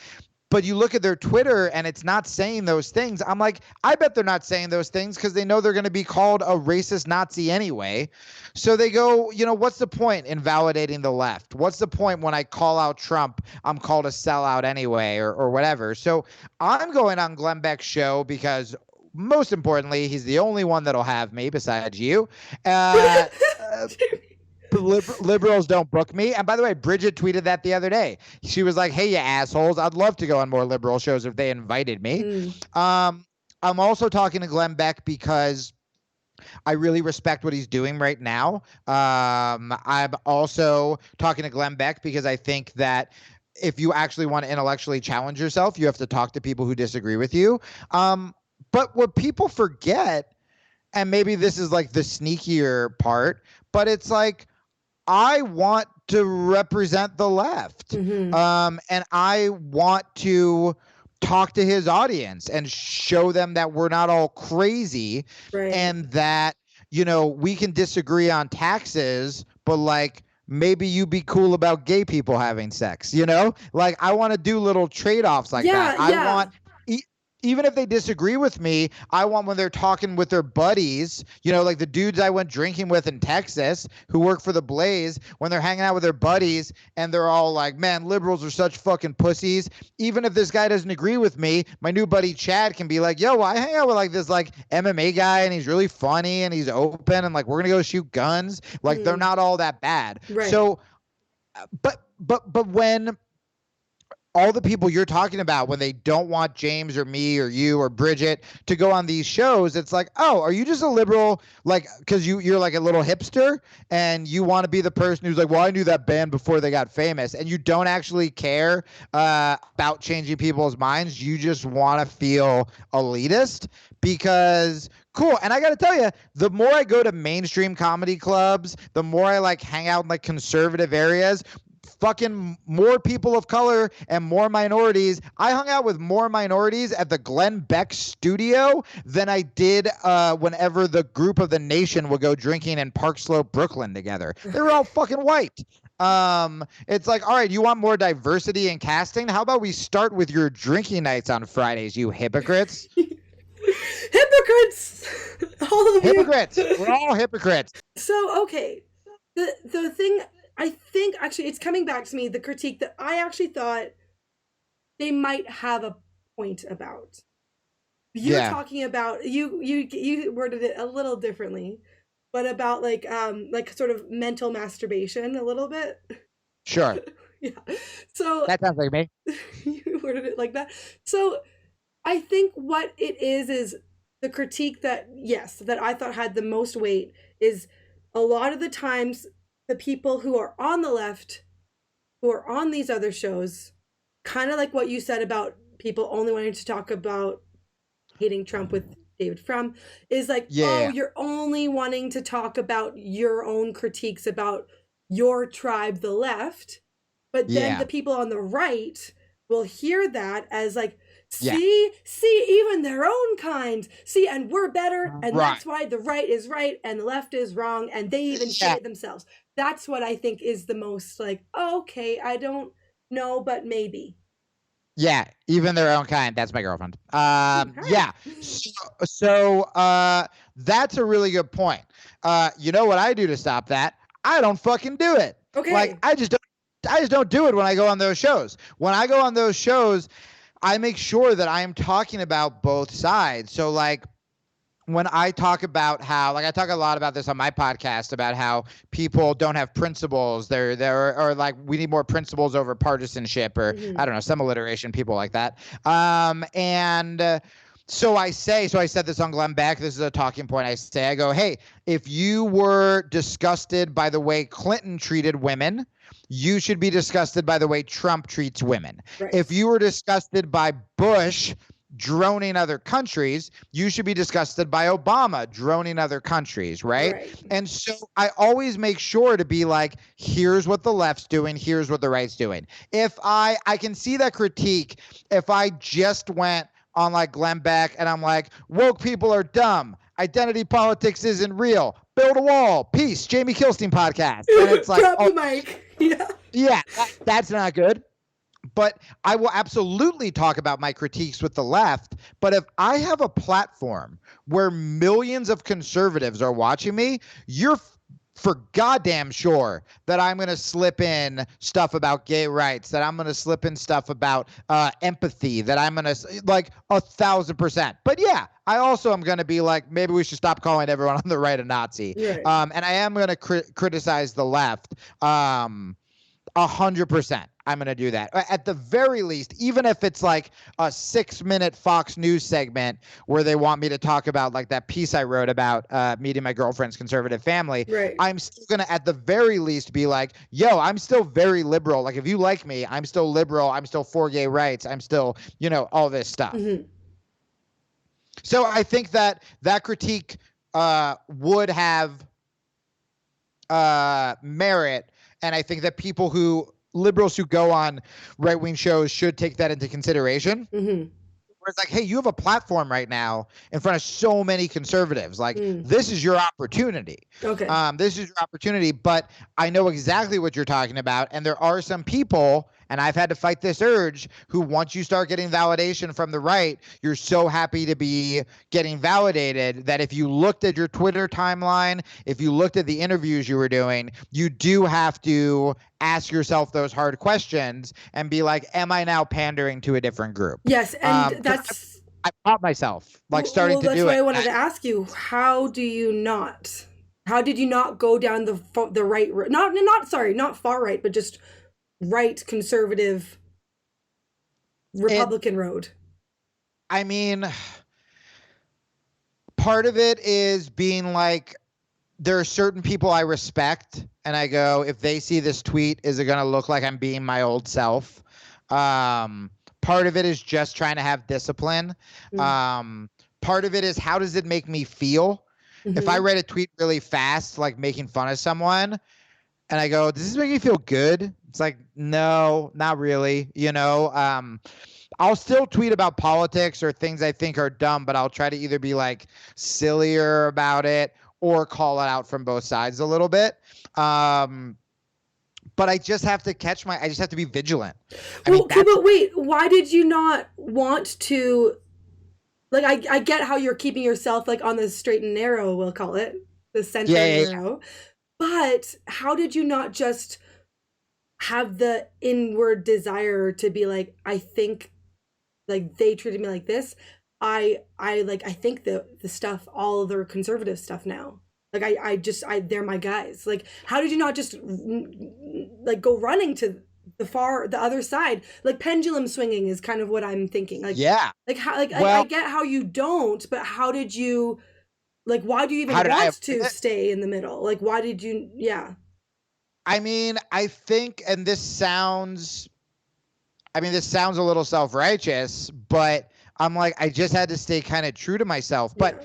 but you look at their Twitter and it's not saying those things, I'm like, I bet they're not saying those things because they know they're going to be called a racist Nazi anyway. So they go, you know, what's the point in validating the left? What's the point when I call out Trump, I'm called a sellout anyway, or whatever. So I'm going on Glenn Beck's show because, most importantly, he's the only one that'll have me besides you. Liberals don't book me. And by the way, Bridget tweeted that the other day. She was like, hey, you assholes, I'd love to go on more liberal shows if they invited me. I'm also talking to Glenn Beck because I really respect what he's doing right now. I'm also talking to Glenn Beck because I think that if you actually want to intellectually challenge yourself, you have to talk to people who disagree with you. But what people forget, and maybe this is like the sneakier part, but it's like, I want to represent the left. And I want to talk to his audience and show them that we're not all crazy, Right. and that, you know, we can disagree on taxes, but like, maybe you be cool about gay people having sex, you know? Like, I want to do little trade-offs like that. I want, even if they disagree with me, I want, when they're talking with their buddies, you know, like the dudes I went drinking with in Texas who work for the Blaze, when they're hanging out with their buddies and they're all like, man, liberals are such fucking pussies. Even if this guy doesn't agree with me, my new buddy Chad can be like, yo, I hang out with like this like MMA guy, and he's really funny and he's open, and like we're gonna go shoot guns. Like they're not all that bad. Right. So, but when all the people you're talking about, when they don't want James or me or you or Bridget to go on these shows, it's like, oh, are you just a liberal? Like, because you're like a little hipster and you want to be the person who's like, well, I knew that band before they got famous, and you don't actually care about changing people's minds. You just want to feel elitist because cool. And I got to tell you, the more I go to mainstream comedy clubs, the more I like hang out in like conservative areas, fucking more people of color and more minorities. I hung out with more minorities at the Glenn Beck studio than I did whenever the group of the nation would go drinking in Park Slope, Brooklyn together. They were all fucking white. It's like, all right, you want more diversity in casting? How about we start with your drinking nights on Fridays, you hypocrites? Hypocrites! All of hypocrites. We're all hypocrites. So, okay. The thing, I think, actually, it's coming back to me, the critique that I actually thought they might have a point about. You're talking about, you worded it a little differently, but about like sort of mental masturbation a little bit. Sure. Yeah. So that sounds like me. You worded it like that. So I think what it is the critique that, yes, that I thought had the most weight is a lot of the times the people who are on the left, who are on these other shows, kind of like what you said about people only wanting to talk about hating Trump with David Frum, is like, oh, Yeah. you're only wanting to talk about your own critiques about your tribe, the left. But then Yeah. the people on the right will hear that as like, Yeah. see, even their own kind. See, and we're better. And Right. that's why the right is right and the left is wrong. And they even say it themselves. That's what I think is the most like, oh, okay, I don't know, but maybe. Yeah, even their own kind. That's my girlfriend. Okay. Yeah. So that's a really good point. You know what I do to stop that? I don't fucking do it. Okay. Like I just don't do it when I go on those shows. When I go on those shows, I make sure that I am talking about both sides. So like when I talk about how, like I talk a lot about this on my podcast about how people don't have principles. They're or like we need more principles over partisanship, or I don't know, some alliteration, people like that. So I said this on Glenn Beck. This is a talking point. I go, hey, if you were disgusted by the way Clinton treated women, you should be disgusted by the way Trump treats women. Right. If you were disgusted by Bush droning other countries, you should be disgusted by Obama droning other countries, right? And so I always make sure to be like, here's what the left's doing, here's what the right's doing. If I can see that critique if I just went on like Glenn Beck and I'm like, woke people are dumb, identity politics isn't real, build a wall, peace, Jamie Kilstein podcast. And it's like, drop the mic. Yeah, that's not good. But I will absolutely talk about my critiques with the left. But if I have a platform where millions of conservatives are watching me, you're for goddamn sure that I'm going to slip in stuff about gay rights, that I'm going to slip in stuff about empathy, that I'm going to like 1,000%. But yeah, I also am going to be like, maybe we should stop calling everyone on the right a Nazi. Right. And I am going to criticize the left. 100%. I'm going to do that. At the very least, even if it's like a 6-minute Fox News segment where they want me to talk about like that piece I wrote about meeting my girlfriend's conservative family, right. I'm still going to, at the very least, be like, yo, I'm still very liberal. Like, if you like me, I'm still liberal. I'm still for gay rights. I'm still, all this stuff. So I think that critique would have merit. And I think that liberals who go on right-wing shows should take that into consideration. Where it's like, hey, you have a platform right now in front of so many conservatives. Like, this is your opportunity. Okay. This is your opportunity, but I know exactly what you're talking about. And there are some people, and I've had to fight this urge, who once you start getting validation from the right, you're so happy to be getting validated that if you looked at your Twitter timeline, if you looked at the interviews you were doing, you do have to ask yourself those hard questions and be like, am I now pandering to a different group? Yes, and that's... I caught myself starting to do it. That's why I wanted to ask you, how did you not go down the right road? Not far right, but just right conservative Republican road? I mean, part of it is being like, there are certain people I respect, and I go, if they see this tweet, is it going to look like I'm being my old self? Part of it is just trying to have discipline. Part of it is, how does it make me feel? If I read a tweet really fast, like making fun of someone, and I go, does this make me feel good? It's like, no, not really. I'll still tweet about politics or things I think are dumb, but I'll try to either be like sillier about it or call it out from both sides a little bit. But I just have to I just have to be vigilant. But wait, why did you not want to, like, I get how you're keeping yourself like on the straight and narrow, we'll call it, the center and narrow. But how did you not just have the inward desire to be like, I think like they treated me like this. I think the stuff, all of the conservative stuff now. Like they're my guys. Like, how did you not just like go running to the other side? Like pendulum swinging is kind of what I'm thinking. Like, yeah. Like how, like I get how you don't, but how did you, like, why do you even want to stay in the middle? Like, why did you, yeah. I mean, I think, and this sounds, I mean, this sounds a little self-righteous, but I'm like, I just had to stay kind of true to myself. But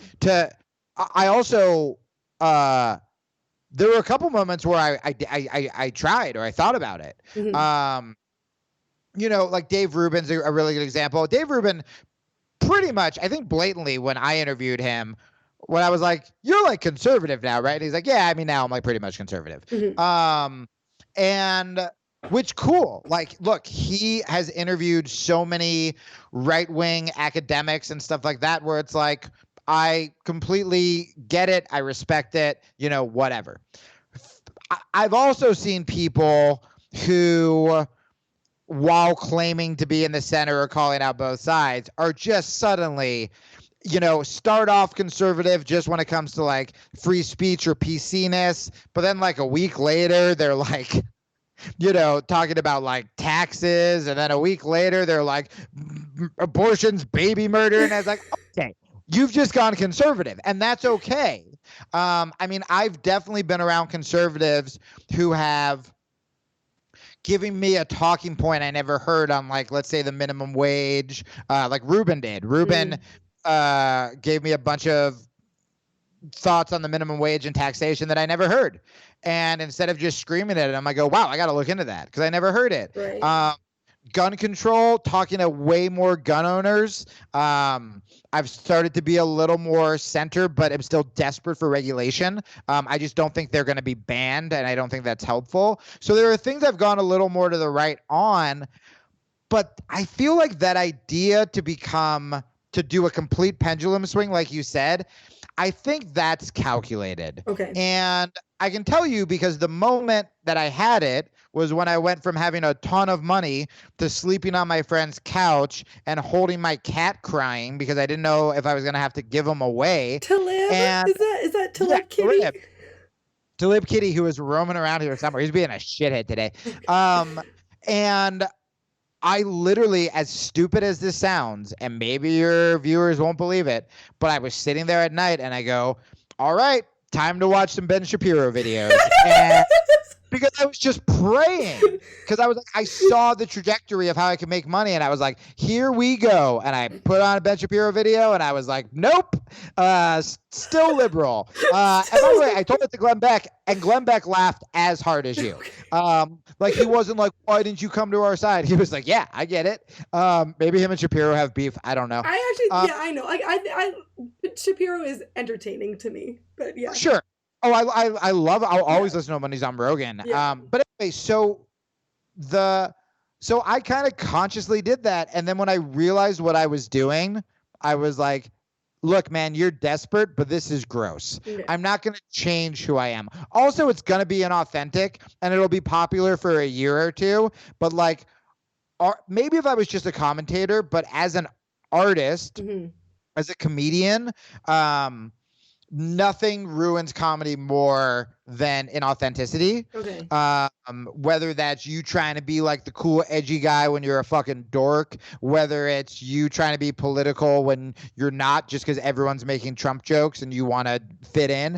I also, there were a couple moments where I tried or I thought about it. Mm-hmm. Like Dave Rubin's a really good example. Dave Rubin pretty much, I think blatantly when I interviewed him, when I was like, you're like conservative now, right? And he's like, yeah, I mean, now I'm like pretty much conservative. Mm-hmm. And which cool. Like, look, he has interviewed so many right-wing academics and stuff like that, where it's like, I completely get it. I respect it, whatever. I've also seen people who, while claiming to be in the center or calling out both sides, are just suddenly, start off conservative just when it comes to like free speech or PC-ness. But then like a week later, they're like, talking about like taxes. And then a week later, they're like abortions, baby murder. And I was like, okay, you've just gone conservative, and that's okay. I mean, I've definitely been around conservatives who have giving me a talking point I never heard on, like, let's say the minimum wage, like Ruben did. Ruben gave me a bunch of thoughts on the minimum wage and taxation that I never heard. And instead of just screaming at it, I'm like, oh, wow, I got to look into that because I never heard it. Right. Gun control, talking to way more gun owners. I've started to be a little more center, but I'm still desperate for regulation. I just don't think they're going to be banned, and I don't think that's helpful. So there are things I've gone a little more to the right on, but I feel like that idea to do a complete pendulum swing, like you said, I think that's calculated. Okay. And I can tell you because the moment that I had it was when I went from having a ton of money to sleeping on my friend's couch and holding my cat crying because I didn't know if I was going to have to give him away. Talib? And Is that Talib Kitty? Talib Kitty, who was roaming around here somewhere. He's being a shithead today. And I literally, as stupid as this sounds, and maybe your viewers won't believe it, but I was sitting there at night and I go, all right, time to watch some Ben Shapiro videos. And because I was just praying, because I was like, I saw the trajectory of how I could make money, and I was like, here we go. And I put on a Ben Shapiro video, and I was like, nope, still liberal. And by the way, I told it to Glenn Beck, and Glenn Beck laughed as hard as you. Like, he wasn't like, why didn't you come to our side? He was like, yeah, I get it. Maybe him and Shapiro have beef. I don't know. I know. I Shapiro is entertaining to me, but yeah. Sure. Oh, I love it. I'll always listen to him when he's on Rogan. Yeah. But anyway, so I kind of consciously did that. And then when I realized what I was doing, I was like, look, man, you're desperate, but this is gross. Okay. I'm not going to change who I am. Also, it's going to be inauthentic and it'll be popular for a year or two. But like, maybe if I was just a commentator, but as an artist, as a comedian, nothing ruins comedy more than inauthenticity. Okay. Whether that's you trying to be like the cool, edgy guy when you're a fucking dork, whether it's you trying to be political when you're not, just because everyone's making Trump jokes and you want to fit in.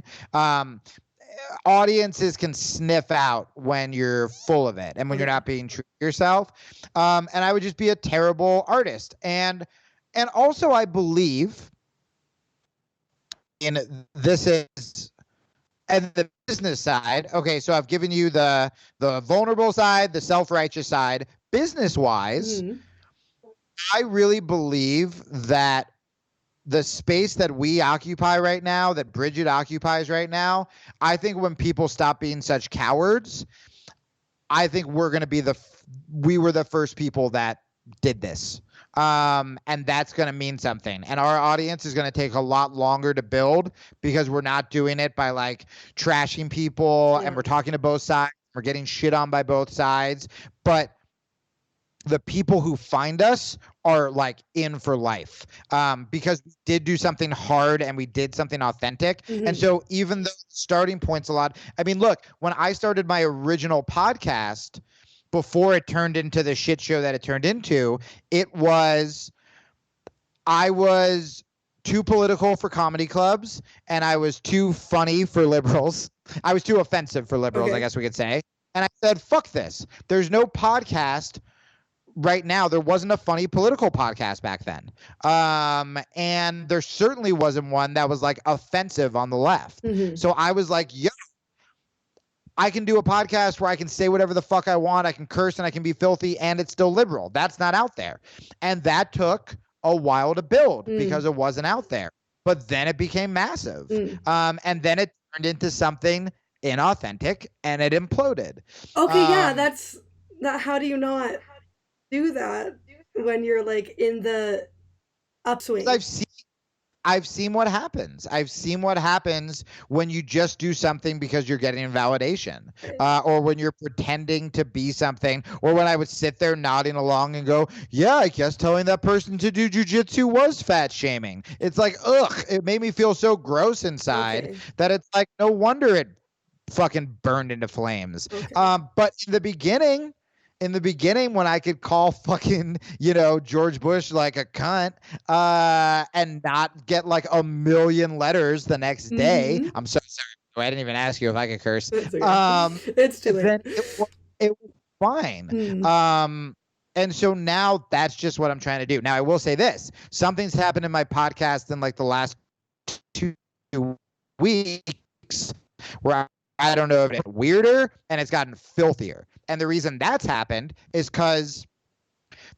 Audiences can sniff out when you're full of it and when you're not being true to yourself. And I would just be a terrible artist. And also I believe, and this is, and the business side. Okay, so I've given you the vulnerable side, the self-righteous side. Business-wise, I really believe that the space that we occupy right now, that Bridget occupies right now, I think when people stop being such cowards, I think we're going to be we were the first people that did this. And that's going to mean something. And our audience is going to take a lot longer to build because we're not doing it by like trashing people and we're talking to both sides. We're getting shit on by both sides. But the people who find us are like in for life because we did do something hard and we did something authentic. And so even though starting point's a lot, I mean, look, when I started my original podcast, before it turned into the shit show that it turned into, I was too political for comedy clubs and I was too funny for liberals. I was too offensive for liberals, I guess we could say. And I said, fuck this. There's no podcast right now, there wasn't a funny political podcast back then. And there certainly wasn't one that was like offensive on the left. So I was like, yeah, I can do a podcast where I can say whatever the fuck I want. I can curse and I can be filthy and it's still liberal. That's not out there. And that took a while to build because it wasn't out there. But then it became massive. And then it turned into something inauthentic and it imploded. Okay, yeah, that's not, how do you not do that when you're like in the upswing? I've seen what happens. I've seen what happens when you just do something because you're getting validation, or when you're pretending to be something, or when I would sit there nodding along and go, yeah, I guess telling that person to do jujitsu was fat shaming. It's like, ugh, it made me feel so gross inside that it's like, no wonder it fucking burned into flames. But in the beginning, when I could call fucking, George Bush like a cunt, and not get like a million letters the next day. I'm so sorry. I didn't even ask you if I could curse. It's okay. It's too late. Then it was fine. And so now that's just what I'm trying to do. Now I will say this: something's happened in my podcast in like the last 2 weeks where I don't know if it's weirder and it's gotten filthier. And the reason that's happened is because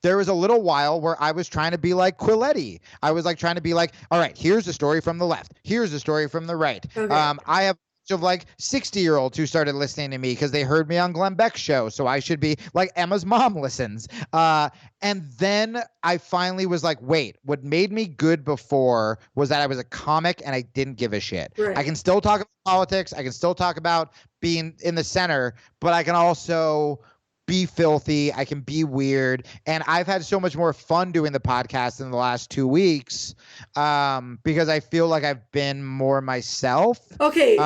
there was a little while where I was trying to be like Quilletti. I was like trying to be like, all right, here's a story from the left. Here's a story from the right. I have of like 60-year-olds who started listening to me because they heard me on Glenn Beck's show. So I should be like Emma's mom listens. And then I finally was like, wait, what made me good before was that I was a comic and I didn't give a shit. Right. I can still talk about politics. I can still talk about being in the center, but I can also be filthy. I can be weird. And I've had so much more fun doing the podcast in the last 2 weeks because I feel like I've been more myself. Okay.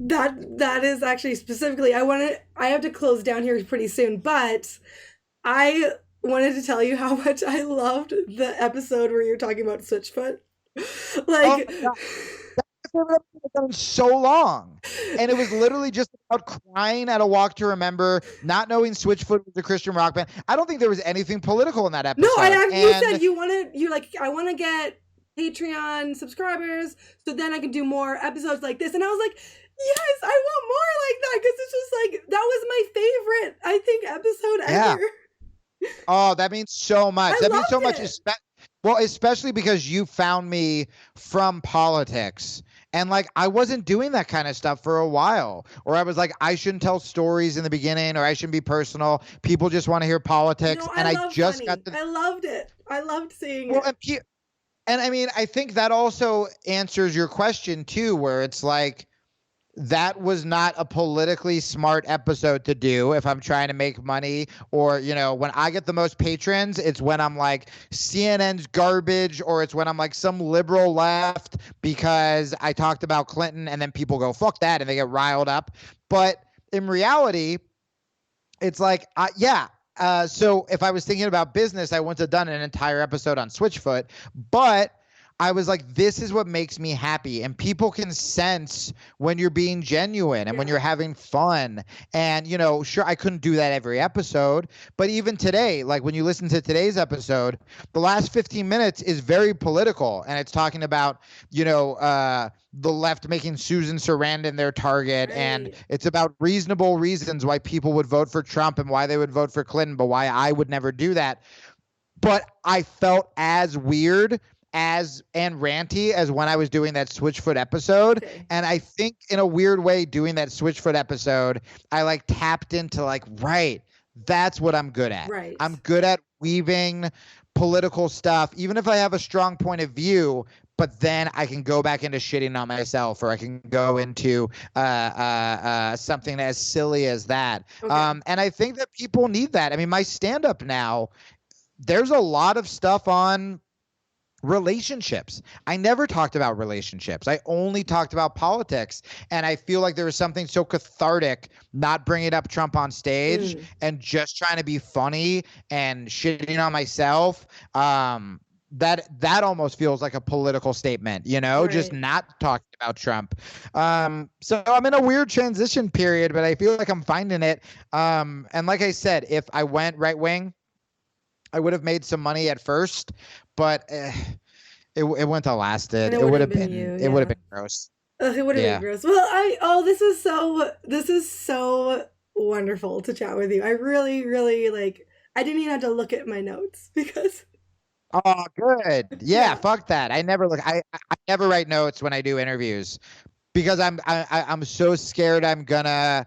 That is actually specifically, I have to close down here pretty soon, but I wanted to tell you how much I loved the episode where you're talking about Switchfoot. Like, I've done so long, and it was literally just about crying at a Walk to Remember, not knowing Switchfoot was a Christian rock band. I don't think there was anything political in that episode. No, you said I want to get Patreon subscribers so then I can do more episodes like this, and I was like, yes, I want more like that, because it's just like, that was my favorite, I think, episode ever. Oh, that means so much. That means so much. Well, especially because you found me from politics. And like, I wasn't doing that kind of stuff for a while, or I was like, I shouldn't tell stories in the beginning, or I shouldn't be personal. People just want to hear politics. No, and I just got I loved it. I loved seeing it. And I mean, I think that also answers your question too, where it's like, that was not a politically smart episode to do if I'm trying to make money, or, when I get the most patrons, it's when I'm like CNN's garbage, or it's when I'm like some liberal left because I talked about Clinton and then people go, fuck that, and they get riled up. But in reality, it's like, so if I was thinking about business, I wouldn't have done an entire episode on Switchfoot, but I was like, this is what makes me happy. And people can sense when you're being genuine and when you're having fun. And, sure, I couldn't do that every episode. But even today, like when you listen to today's episode, the last 15 minutes is very political. And it's talking about, the left making Susan Sarandon their target. Right. And it's about reasonable reasons why people would vote for Trump and why they would vote for Clinton, but why I would never do that. But I felt as weird and ranty as when I was doing that Switchfoot episode. Okay. And I think in a weird way, doing that Switchfoot episode, I like tapped into like, right, that's what I'm good at. Right. I'm good at weaving political stuff, even if I have a strong point of view, but then I can go back into shitting on myself, or I can go into something as silly as that. Okay. And I think that people need that. I mean, my stand-up now, there's a lot of stuff on relationships. I never talked about relationships. I only talked about politics. And I feel like there was something so cathartic not bringing up Trump on stage and just trying to be funny and shitting on myself. That almost feels like a political statement, right. Just not talking about Trump. So I'm in a weird transition period, but I feel like I'm finding it. And like I said, if I went right wing, I would have made some money at first, but it wouldn't have lasted. And It would have been been you, it would have yeah. been gross. Ugh, it would have been Yeah. gross. Well, this is so wonderful to chat with you. I really, really I didn't even have to look at my notes because Oh, good. Yeah, Yeah. fuck that. I never look. I never write notes when I do interviews because I'm so scared I'm gonna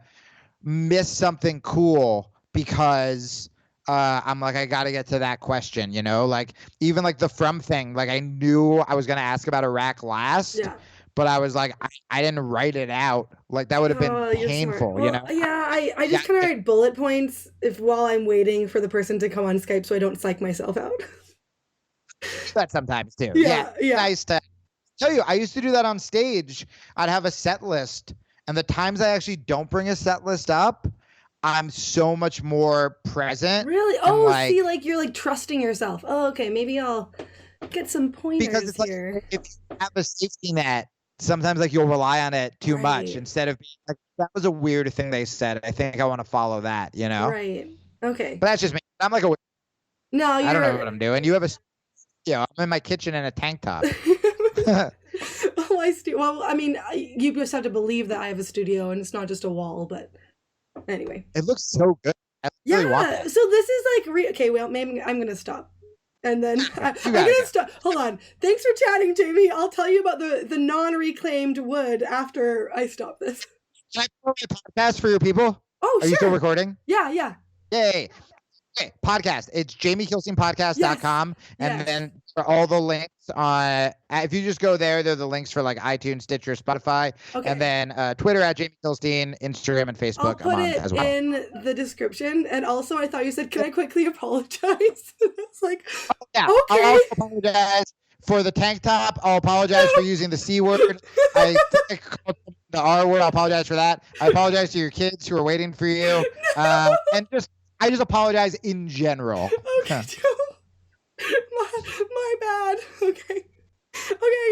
miss something cool because I'm like I gotta get to that question, you know? Like even like the From thing, like I knew I was gonna ask about Iraq last, yeah. but I was like I didn't write it out. Like that would have been Oh, you're smart. painful, Well, you know? yeah, I just Yeah, kind of write bullet points while I'm waiting for the person to come on Skype so I don't psych myself out. that sometimes too. Yeah, yeah. Nice to tell you. I used to do that on stage. I'd have a set list, and the times I actually don't bring a set list up, I'm so much more present. Really? and, Oh, like, see, you're trusting yourself. Oh, okay, maybe I'll get some because pointers it's like here. if you have a safety net, sometimes like you'll rely on it too much Right. instead of being like that was a weird thing they said. I think I want to follow that, you know. Right. Okay. But that's just me. I'm like No, I don't know what I'm doing. You have a I'm in my kitchen in a tank top. Oh, well, I mean, you just have to believe that I have a studio and it's not just a wall, but anyway. It looks so good. I really want that. So this is okay, well, maybe I'm gonna stop. And then I'm gonna go. stop. Hold on. Thanks for chatting, Jamie. I'll tell you about the non-reclaimed wood after I stop this. Can I promote my podcast for your people? Oh, Are you still recording? Yeah, yeah. Yay. Okay, podcast. It's JamieKilsteinPodcast.com. And then for all the links on, if you just go there, they're the links for like iTunes, Stitcher, Spotify. Okay. And then Twitter at Jamie Kilstein, Instagram and Facebook. I'll put it as well. in the description. And also, I thought you said, can I quickly apologize? It's like, yeah. okay. I'll also apologize for the tank top. I'll apologize for using the C word. I think I called the R word. I'll apologize for that. I apologize to your kids who are waiting for you. And I just apologize in general. Okay, my bad. Okay. Okay.